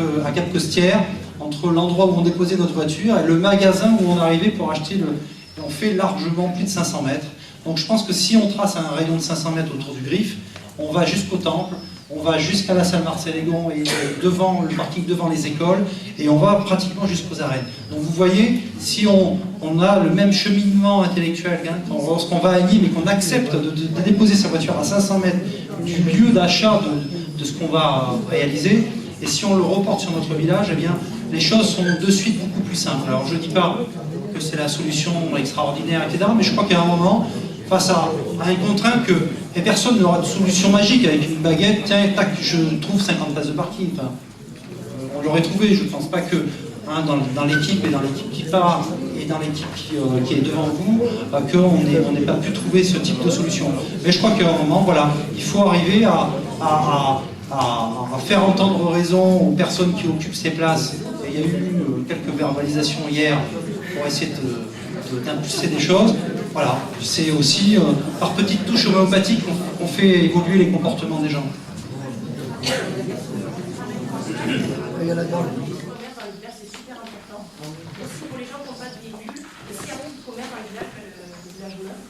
Costières, entre l'endroit où on déposait notre voiture et le magasin où on arrivait pour acheter et on fait largement plus de 500 mètres. Donc je pense que si on trace un rayon de 500 mètres autour du Griffe, on va jusqu'au temple, on va jusqu'à la salle Marcel-Légon et devant le parking devant les écoles, et on va pratiquement jusqu'aux arènes. Donc vous voyez, si on a le même cheminement intellectuel, lorsqu'on va à Nîmes et qu'on accepte de déposer sa voiture à 500 mètres du lieu d'achat de ce qu'on va réaliser, et si on le reporte sur notre village, eh bien les choses sont de suite beaucoup plus simples. Alors je ne dis pas que c'est la solution extraordinaire, etc., mais je crois qu'à un moment, face à une contrainte et personne n'aura de solution magique avec une baguette, tiens, tac, je trouve 50 places de parking. Enfin, on l'aurait trouvé, je ne pense pas que dans l'équipe et dans l'équipe qui part et dans l'équipe qui est devant vous, qu'on n'ait pas pu trouver ce type de solution. Mais je crois qu'à un moment, voilà, il faut arriver à faire entendre raison aux personnes qui occupent ces places. Et il y a eu quelques verbalisations hier pour essayer d'impulser des choses. Voilà, c'est aussi par petites touches homéopathiques qu'on fait évoluer les comportements des gens. C'est super important. Aussi pour les gens qui n'ont pas de véhicule, et s'il y a beaucoup de commerce dans les villages neufs,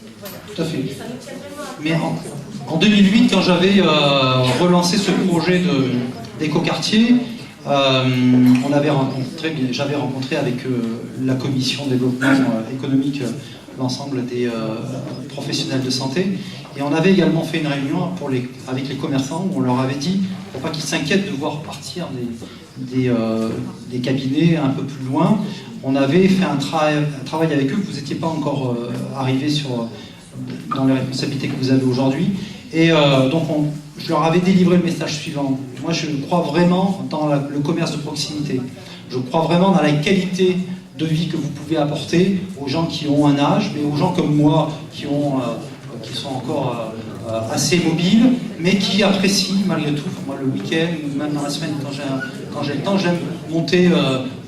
tout à fait. ça nous tient vraiment à... Mais en 2008, quand j'avais relancé ce projet d'écoquartier, j'avais rencontré avec la commission développement économique l'ensemble des professionnels de santé, et on avait également fait une réunion avec les commerçants où on leur avait dit, pour pas qu'ils s'inquiètent de voir partir des cabinets un peu plus loin, on avait fait un travail avec eux, que vous n'étiez pas encore arrivés dans les responsabilités que vous avez aujourd'hui, et donc je leur avais délivré le message suivant. Moi je crois vraiment dans le commerce de proximité, je crois vraiment dans la qualité de vie que vous pouvez apporter aux gens qui ont un âge, mais aux gens comme moi qui sont encore assez mobiles, mais qui apprécient malgré tout, moi le week-end ou même dans la semaine quand j'ai le temps, j'aime monter,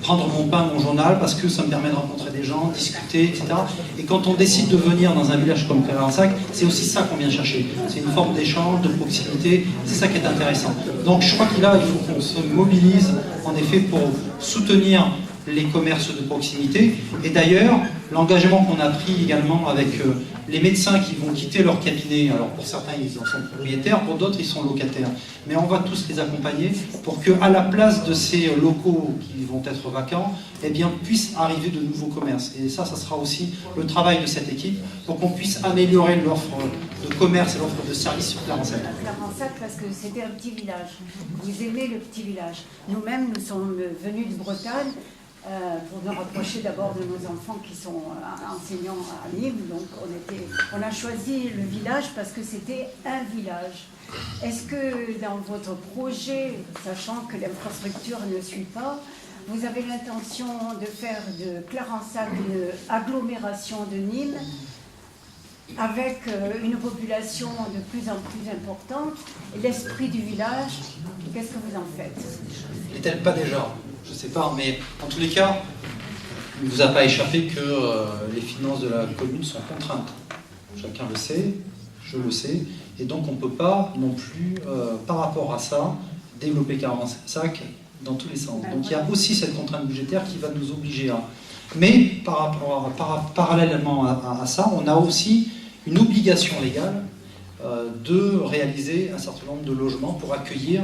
prendre mon pain, mon journal, parce que ça me permet de rencontrer des gens, discuter, etc. Et quand on décide de venir dans un village comme Clérensac, c'est aussi ça qu'on vient chercher. C'est une forme d'échange, de proximité, c'est ça qui est intéressant. Donc je crois que là, il faut qu'on se mobilise en effet pour soutenir les commerces de proximité. Et d'ailleurs, l'engagement qu'on a pris également avec les médecins qui vont quitter leur cabinet, alors pour certains ils en sont propriétaires, pour d'autres ils sont locataires, mais on va tous les accompagner pour qu'à la place de ces locaux qui vont être vacants, eh bien puissent arriver de nouveaux commerces. Et ça sera aussi le travail de cette équipe pour qu'on puisse améliorer l'offre de commerce et l'offre de services sur Clarensac. Clarensac, parce que c'était un petit village. Vous aimez le petit village. Nous-mêmes, nous sommes venus de Bretagne pour nous rapprocher d'abord de nos enfants qui sont enseignants à Nîmes. Donc on a choisi le village parce que c'était un village. Est-ce que dans votre projet, sachant que l'infrastructure ne suit pas, vous avez l'intention de faire de Clarensac une agglomération de Nîmes avec une population de plus en plus importante, et l'esprit du village, qu'est-ce que vous en faites? N'est-elle pas déjà? Je ne sais pas, mais en tous les cas, il ne vous a pas échappé que les finances de la commune sont contraintes. Chacun le sait, je le sais, et donc on ne peut pas non plus, par rapport à ça, développer Clarensac dans tous les sens. Donc il y a aussi cette contrainte budgétaire qui va nous obliger à... Mais parallèlement à ça, on a aussi une obligation légale de réaliser un certain nombre de logements pour accueillir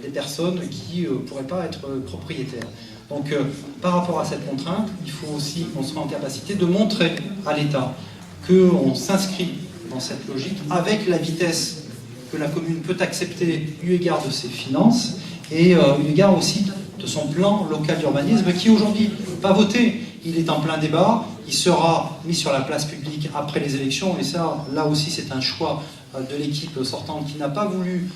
des personnes qui ne pourraient pas être propriétaires. Donc par rapport à cette contrainte, il faut aussi qu'on soit en capacité de montrer à l'État qu'on s'inscrit dans cette logique avec la vitesse que la commune peut accepter eu égard de ses finances et eu égard aussi de son plan local d'urbanisme qui aujourd'hui pas voté. Il est en plein débat, il sera mis sur la place publique après les élections et ça, là aussi c'est un choix de l'équipe sortante qui n'a pas voulu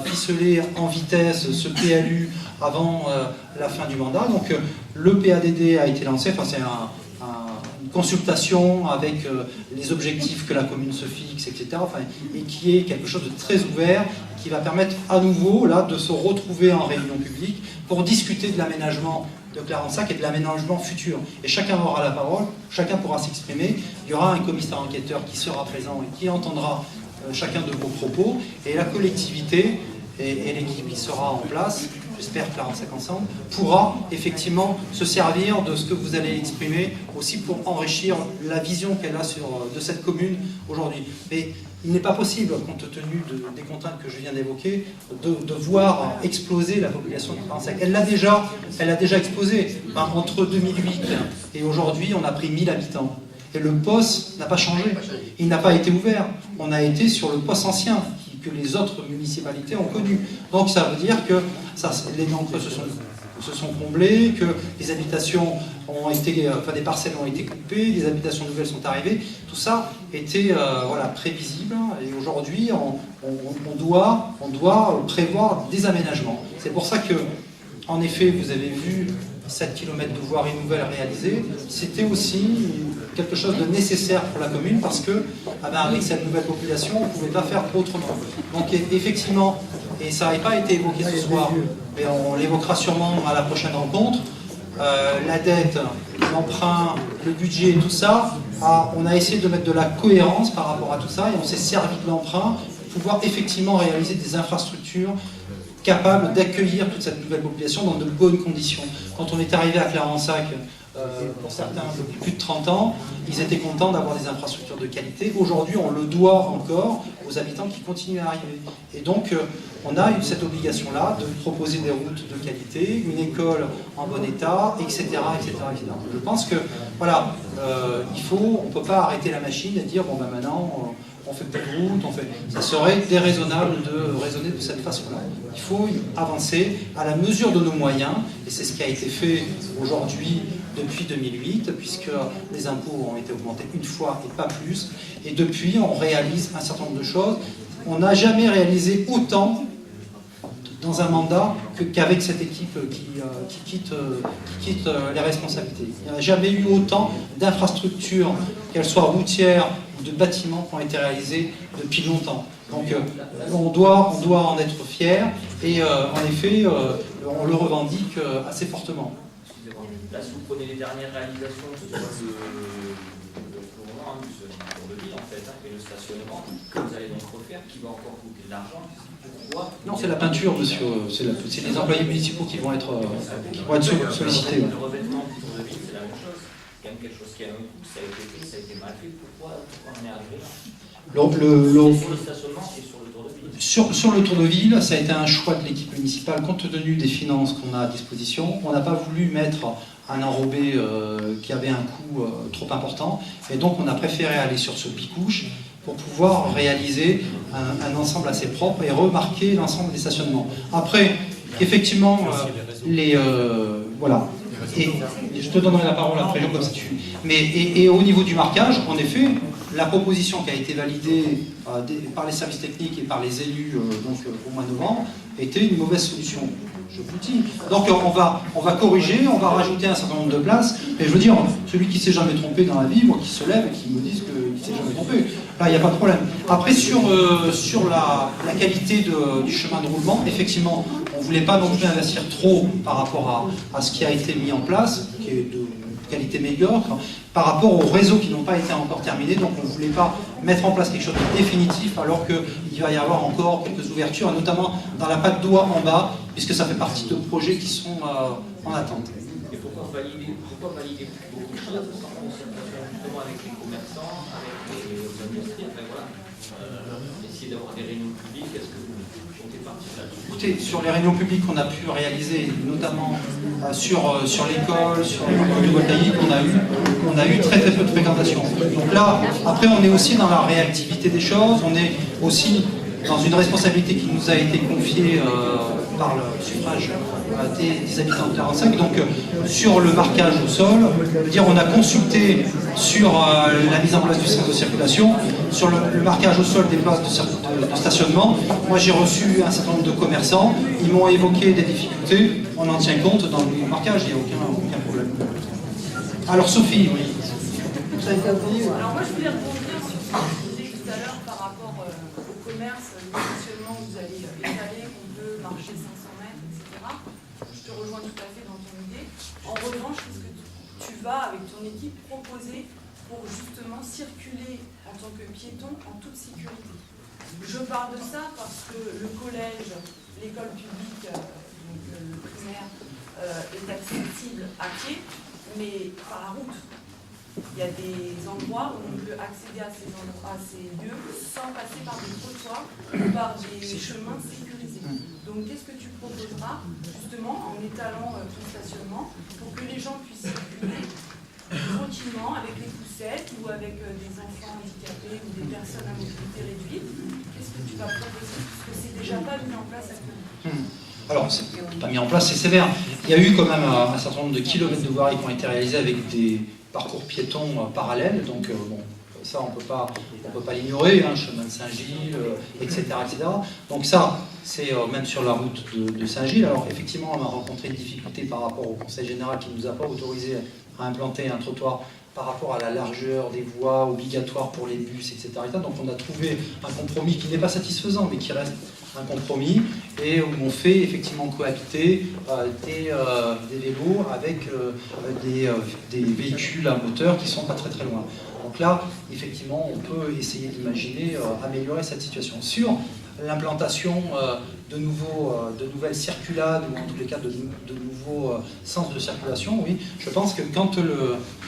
ficeler en vitesse ce PLU avant la fin du mandat. Donc le PADD a été lancé, enfin c'est une consultation avec les objectifs que la commune se fixe, etc. Enfin, et qui est quelque chose de très ouvert, qui va permettre à nouveau là, de se retrouver en réunion publique pour discuter de l'aménagement de Clarensac et de l'aménagement futur. Et chacun aura la parole, chacun pourra s'exprimer. Il y aura un commissaire enquêteur qui sera présent et qui entendra chacun de vos propos. Et la collectivité et l'équipe qui sera en place, j'espère Clarensac Ensemble, pourra effectivement se servir de ce que vous allez exprimer aussi pour enrichir la vision qu'elle a de cette commune aujourd'hui. Mais il n'est pas possible, compte tenu des contraintes que je viens d'évoquer, de voir exploser la population de Clarensac. Elle l'a déjà explosé. Entre 2008 et aujourd'hui, on a pris 1000 habitants. Et le POS n'a pas changé. Il n'a pas été ouvert. On a été sur le POS ancien, que les autres municipalités ont connu. Donc ça veut dire que les encres se sont comblés, que les habitations ont été, enfin des parcelles ont été coupées, des habitations nouvelles sont arrivées. Tout ça était voilà, prévisible et aujourd'hui on doit prévoir des aménagements. C'est pour ça que, en effet, vous avez vu 7 km de voirie nouvelle réalisée, c'était aussi quelque chose de nécessaire pour la commune parce que avec cette nouvelle population, on ne pouvait pas faire autrement. Donc effectivement, et ça n'avait pas été évoqué ce soir, mais on l'évoquera sûrement à la prochaine rencontre, la dette, l'emprunt, le budget, tout ça, on a essayé de mettre de la cohérence par rapport à tout ça et on s'est servi de l'emprunt pour pouvoir effectivement réaliser des infrastructures capable d'accueillir toute cette nouvelle population dans de bonnes conditions. Quand on est arrivé à Clarensac, pour certains depuis plus de 30 ans, ils étaient contents d'avoir des infrastructures de qualité. Aujourd'hui, on le doit encore aux habitants qui continuent à arriver. Et donc, on a eu cette obligation-là de proposer des routes de qualité, une école en bon état, etc. etc., etc. Je pense que, voilà, on ne peut pas arrêter la machine et dire, bon ben maintenant, on fait pas de route, ça serait déraisonnable de raisonner de cette façon-là. Il faut avancer à la mesure de nos moyens, et c'est ce qui a été fait aujourd'hui depuis 2008, puisque les impôts ont été augmentés une fois et pas plus, et depuis on réalise un certain nombre de choses. On n'a jamais réalisé autant dans un mandat qu'avec cette équipe qui quitte les responsabilités. Il n'y a jamais eu autant d'infrastructures, qu'elles soient routières ou de bâtiments, qui ont été réalisés depuis longtemps. Donc on doit en être fier et en effet on le revendique assez fortement. Là, si vous prenez les dernières réalisations, que ce soit le en plus du tour de ville en fait, et le stationnement que vous allez donc refaire, qui va encore coûter de l'argent. Pourquoi? Non, c'est la peinture, monsieur. C'est les employés municipaux qui vont être sollicités. Le revêtement du tour de ville, c'est la même chose. C'est quand même quelque chose qui a un coût, ça a été fait, ça a été mal fait. Pourquoi on est arrivé là? Sur le stationnement et sur le tour de ville. Sur le tour de ville, ça a été un choix de l'équipe municipale compte tenu des finances qu'on a à disposition. On n'a pas voulu mettre un enrobé qui avait un coût trop important, et donc on a préféré aller sur ce bicouche pour pouvoir réaliser un ensemble assez propre et remarquer l'ensemble des stationnements. Après, effectivement, voilà. Et je te donnerai la parole après, comme ça tu... Et au niveau du marquage, en effet, la proposition qui a été validée par les services techniques et par les élus au mois de novembre était une mauvaise solution. Je vous dis. Donc on va corriger, on va rajouter un certain nombre de places. Et je veux dire, celui qui s'est jamais trompé dans la vie, moi qui se lève et qui me dise qu'il s'est jamais trompé, là il n'y a pas de problème. Après sur la qualité du chemin de roulement, effectivement, on ne voulait pas non plus investir trop par rapport à ce qui a été mis en place, qui est de qualité médiocre, par rapport aux réseaux qui n'ont pas été encore terminés. Donc on ne voulait pas mettre en place quelque chose de définitif alors qu'il va y avoir encore quelques ouvertures, notamment dans la patte d'oie en bas, puisque ça fait partie de projets qui sont en attente. Et pourquoi valider beaucoup de choses sans concertation justement avec les commerçants, avec les industries, enfin voilà, essayer d'avoir des réunions publiques, est-ce que vous comptez partir là-dessus? Écoutez, sur les réunions publiques qu'on a pu réaliser, notamment sur l'école, sur les photovoltaïques, on a eu très peu de fréquentation. Donc là, après on est aussi dans la réactivité des choses, on est aussi dans une responsabilité qui nous a été confiée par le suffrage des habitants de 45. Donc sur le marquage au sol, on a consulté sur la mise en place du centre de circulation, sur le marquage au sol des places de stationnement. Moi j'ai reçu un certain nombre de commerçants, ils m'ont évoqué des difficultés, on en tient compte dans le marquage, il n'y a aucun problème. Alors Sophie, oui. Alors moi je voulais rebondir sur ce que vous disiez tout à l'heure par rapport au commerce, le positionnement que vous allez étaler, qu'on peut marcher 500 mètres, etc. Je te rejoins tout à fait dans ton idée. En revanche, qu'est-ce que tu vas avec ton équipe proposer pour justement circuler en tant que piéton en toute sécurité? Je parle de ça parce que le collège, l'école publique, donc le primaire, est accessible à pied, mais par la route. Il y a des endroits où on peut accéder à ces lieux sans passer par des trottoirs ou par des chemins sécurisés. Donc qu'est-ce que tu proposeras justement en étalant ton stationnement pour que les gens puissent circuler tranquillement avec les poussettes ou avec des enfants handicapés ou des personnes à mobilité réduite? Qu'est-ce que tu vas proposer puisque c'est déjà pas mis en place actuellement? Alors, c'est pas mis en place, c'est sévère. Il y a eu quand même un certain nombre de kilomètres de voirie qui ont été réalisés avec des parcours piétons parallèles, donc bon, ça on peut pas l'ignorer, chemin de Saint-Gilles, etc., etc. Donc ça, c'est même sur la route de Saint-Gilles. Alors effectivement, on a rencontré une difficulté par rapport au Conseil général qui ne nous a pas autorisé à implanter un trottoir par rapport à la largeur des voies obligatoires pour les bus, etc. Donc on a trouvé un compromis qui n'est pas satisfaisant, mais qui reste un compromis, et où on fait effectivement cohabiter des vélos avec des véhicules à moteur qui ne sont pas très très loin. Donc là, effectivement, on peut essayer d'imaginer améliorer cette situation. Sur l'implantation de nouvelles circulades, ou en tous les cas de nouveaux sens de circulation, oui, je pense que quand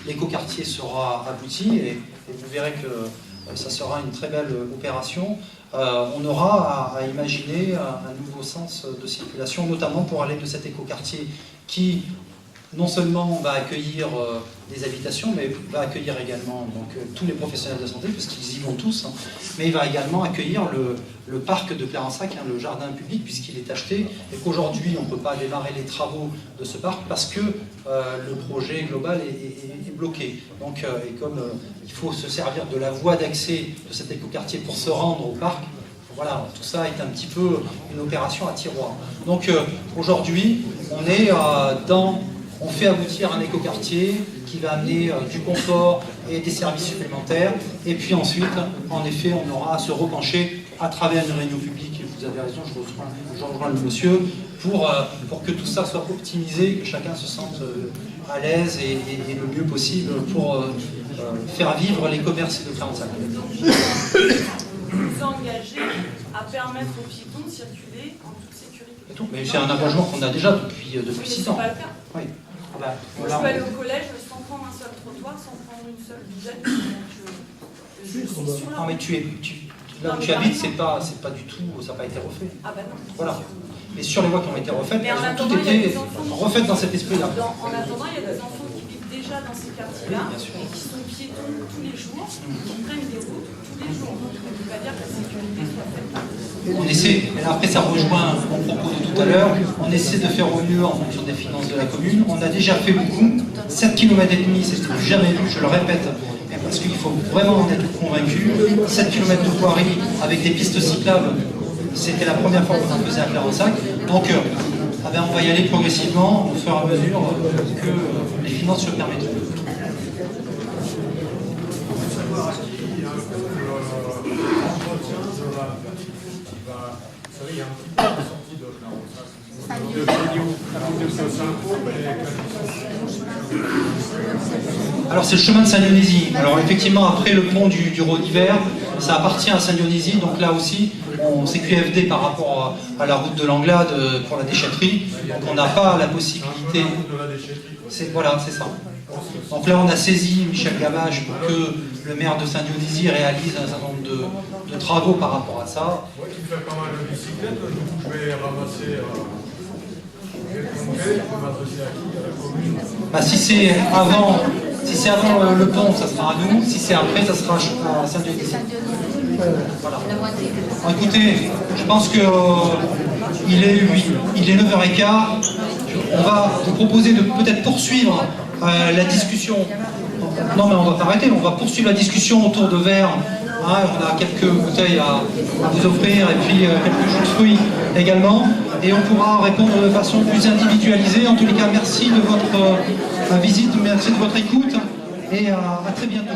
l'écoquartier sera abouti, et vous verrez que ça sera une très belle opération, on aura à imaginer un nouveau sens de circulation, notamment pour aller de cet écoquartier qui non seulement va accueillir des habitations, mais va accueillir également tous les professionnels de santé, parce qu'ils y vont tous, mais il va également accueillir le parc de Clarensac, le jardin public, puisqu'il est acheté, et qu'aujourd'hui on ne peut pas démarrer les travaux de ce parc parce que le projet global est bloqué. Donc, et comme il faut se servir de la voie d'accès de cet écoquartier pour se rendre au parc, voilà, tout ça est un petit peu une opération à tiroir. Donc aujourd'hui, on fait aboutir un écoquartier qui va amener du confort et des services supplémentaires. Et puis ensuite, en effet, on aura à se repencher à travers une réunion publique, et vous avez raison, je rejoins le monsieur, pour que tout ça soit optimisé, que chacun se sente à l'aise et le mieux possible pour faire vivre les commerces de Clarensac. Vous engagez à permettre aux piétons de circuler en toute sécurité. Mais c'est un engagement qu'on a déjà depuis 6 ans. C'est pas le cas. Oui. Moi, je peux aller au collège sans prendre un seul trottoir, sans prendre une seule douzaine. Je suis sur la Non, mais là où tu habites, c'est pas du tout, ça n'a pas été refait. Ah bah non. Voilà. Mais sur les voies qui ont été refaites, Mais elles en ont attendant, toutes il y a été des enfants refaites dans cet esprit-là. En attendant, il y a des enfants qui vivent déjà dans ces quartiers-là et qui sont piétons tous les jours, qui prennent des routes tous les jours. Donc, on ne peut pas dire que la sécurité soit faite. On essaie, et là, après ça rejoint mon propos de tout à l'heure, on essaie de faire au mieux en fonction des finances de la commune. On a déjà fait beaucoup. 7,5 km, c'est jamais vu, je le répète, mais parce qu'il faut vraiment en être convaincu. 7 km de voirie avec des pistes cyclables, c'était la première fois qu'on en faisait à Clarensac. Donc, on va y aller progressivement, au fur et à mesure que les finances se permettront. Alors c'est le chemin de Saint-Dionysie. Alors effectivement après le pont du Rhône-Hiver, ça appartient à Saint-Dionysie, donc là aussi c'est QFD par rapport à la route de l'Anglade pour la déchetterie, donc on n'a pas la possibilité. Voilà, c'est ça. Donc là on a saisi Michel Gavage pour que le maire de Saint-Dionysie réalise un certain nombre de travaux par rapport à ça. Moi qui fais pas mal de bicyclettes, je vais ramasser si c'est avant, le pont, ça sera à nous. Si c'est après, ça sera à Saint-Dionysie. Voilà. Écoutez, je pense que il est 9h15. On va vous proposer de peut-être poursuivre la discussion. Non, mais on va pas arrêter. On va poursuivre la discussion autour de verre. On a quelques bouteilles à vous offrir et puis quelques jus de fruits également. Et on pourra répondre de façon plus individualisée. En tous les cas, merci de votre visite, merci de votre écoute et à très bientôt.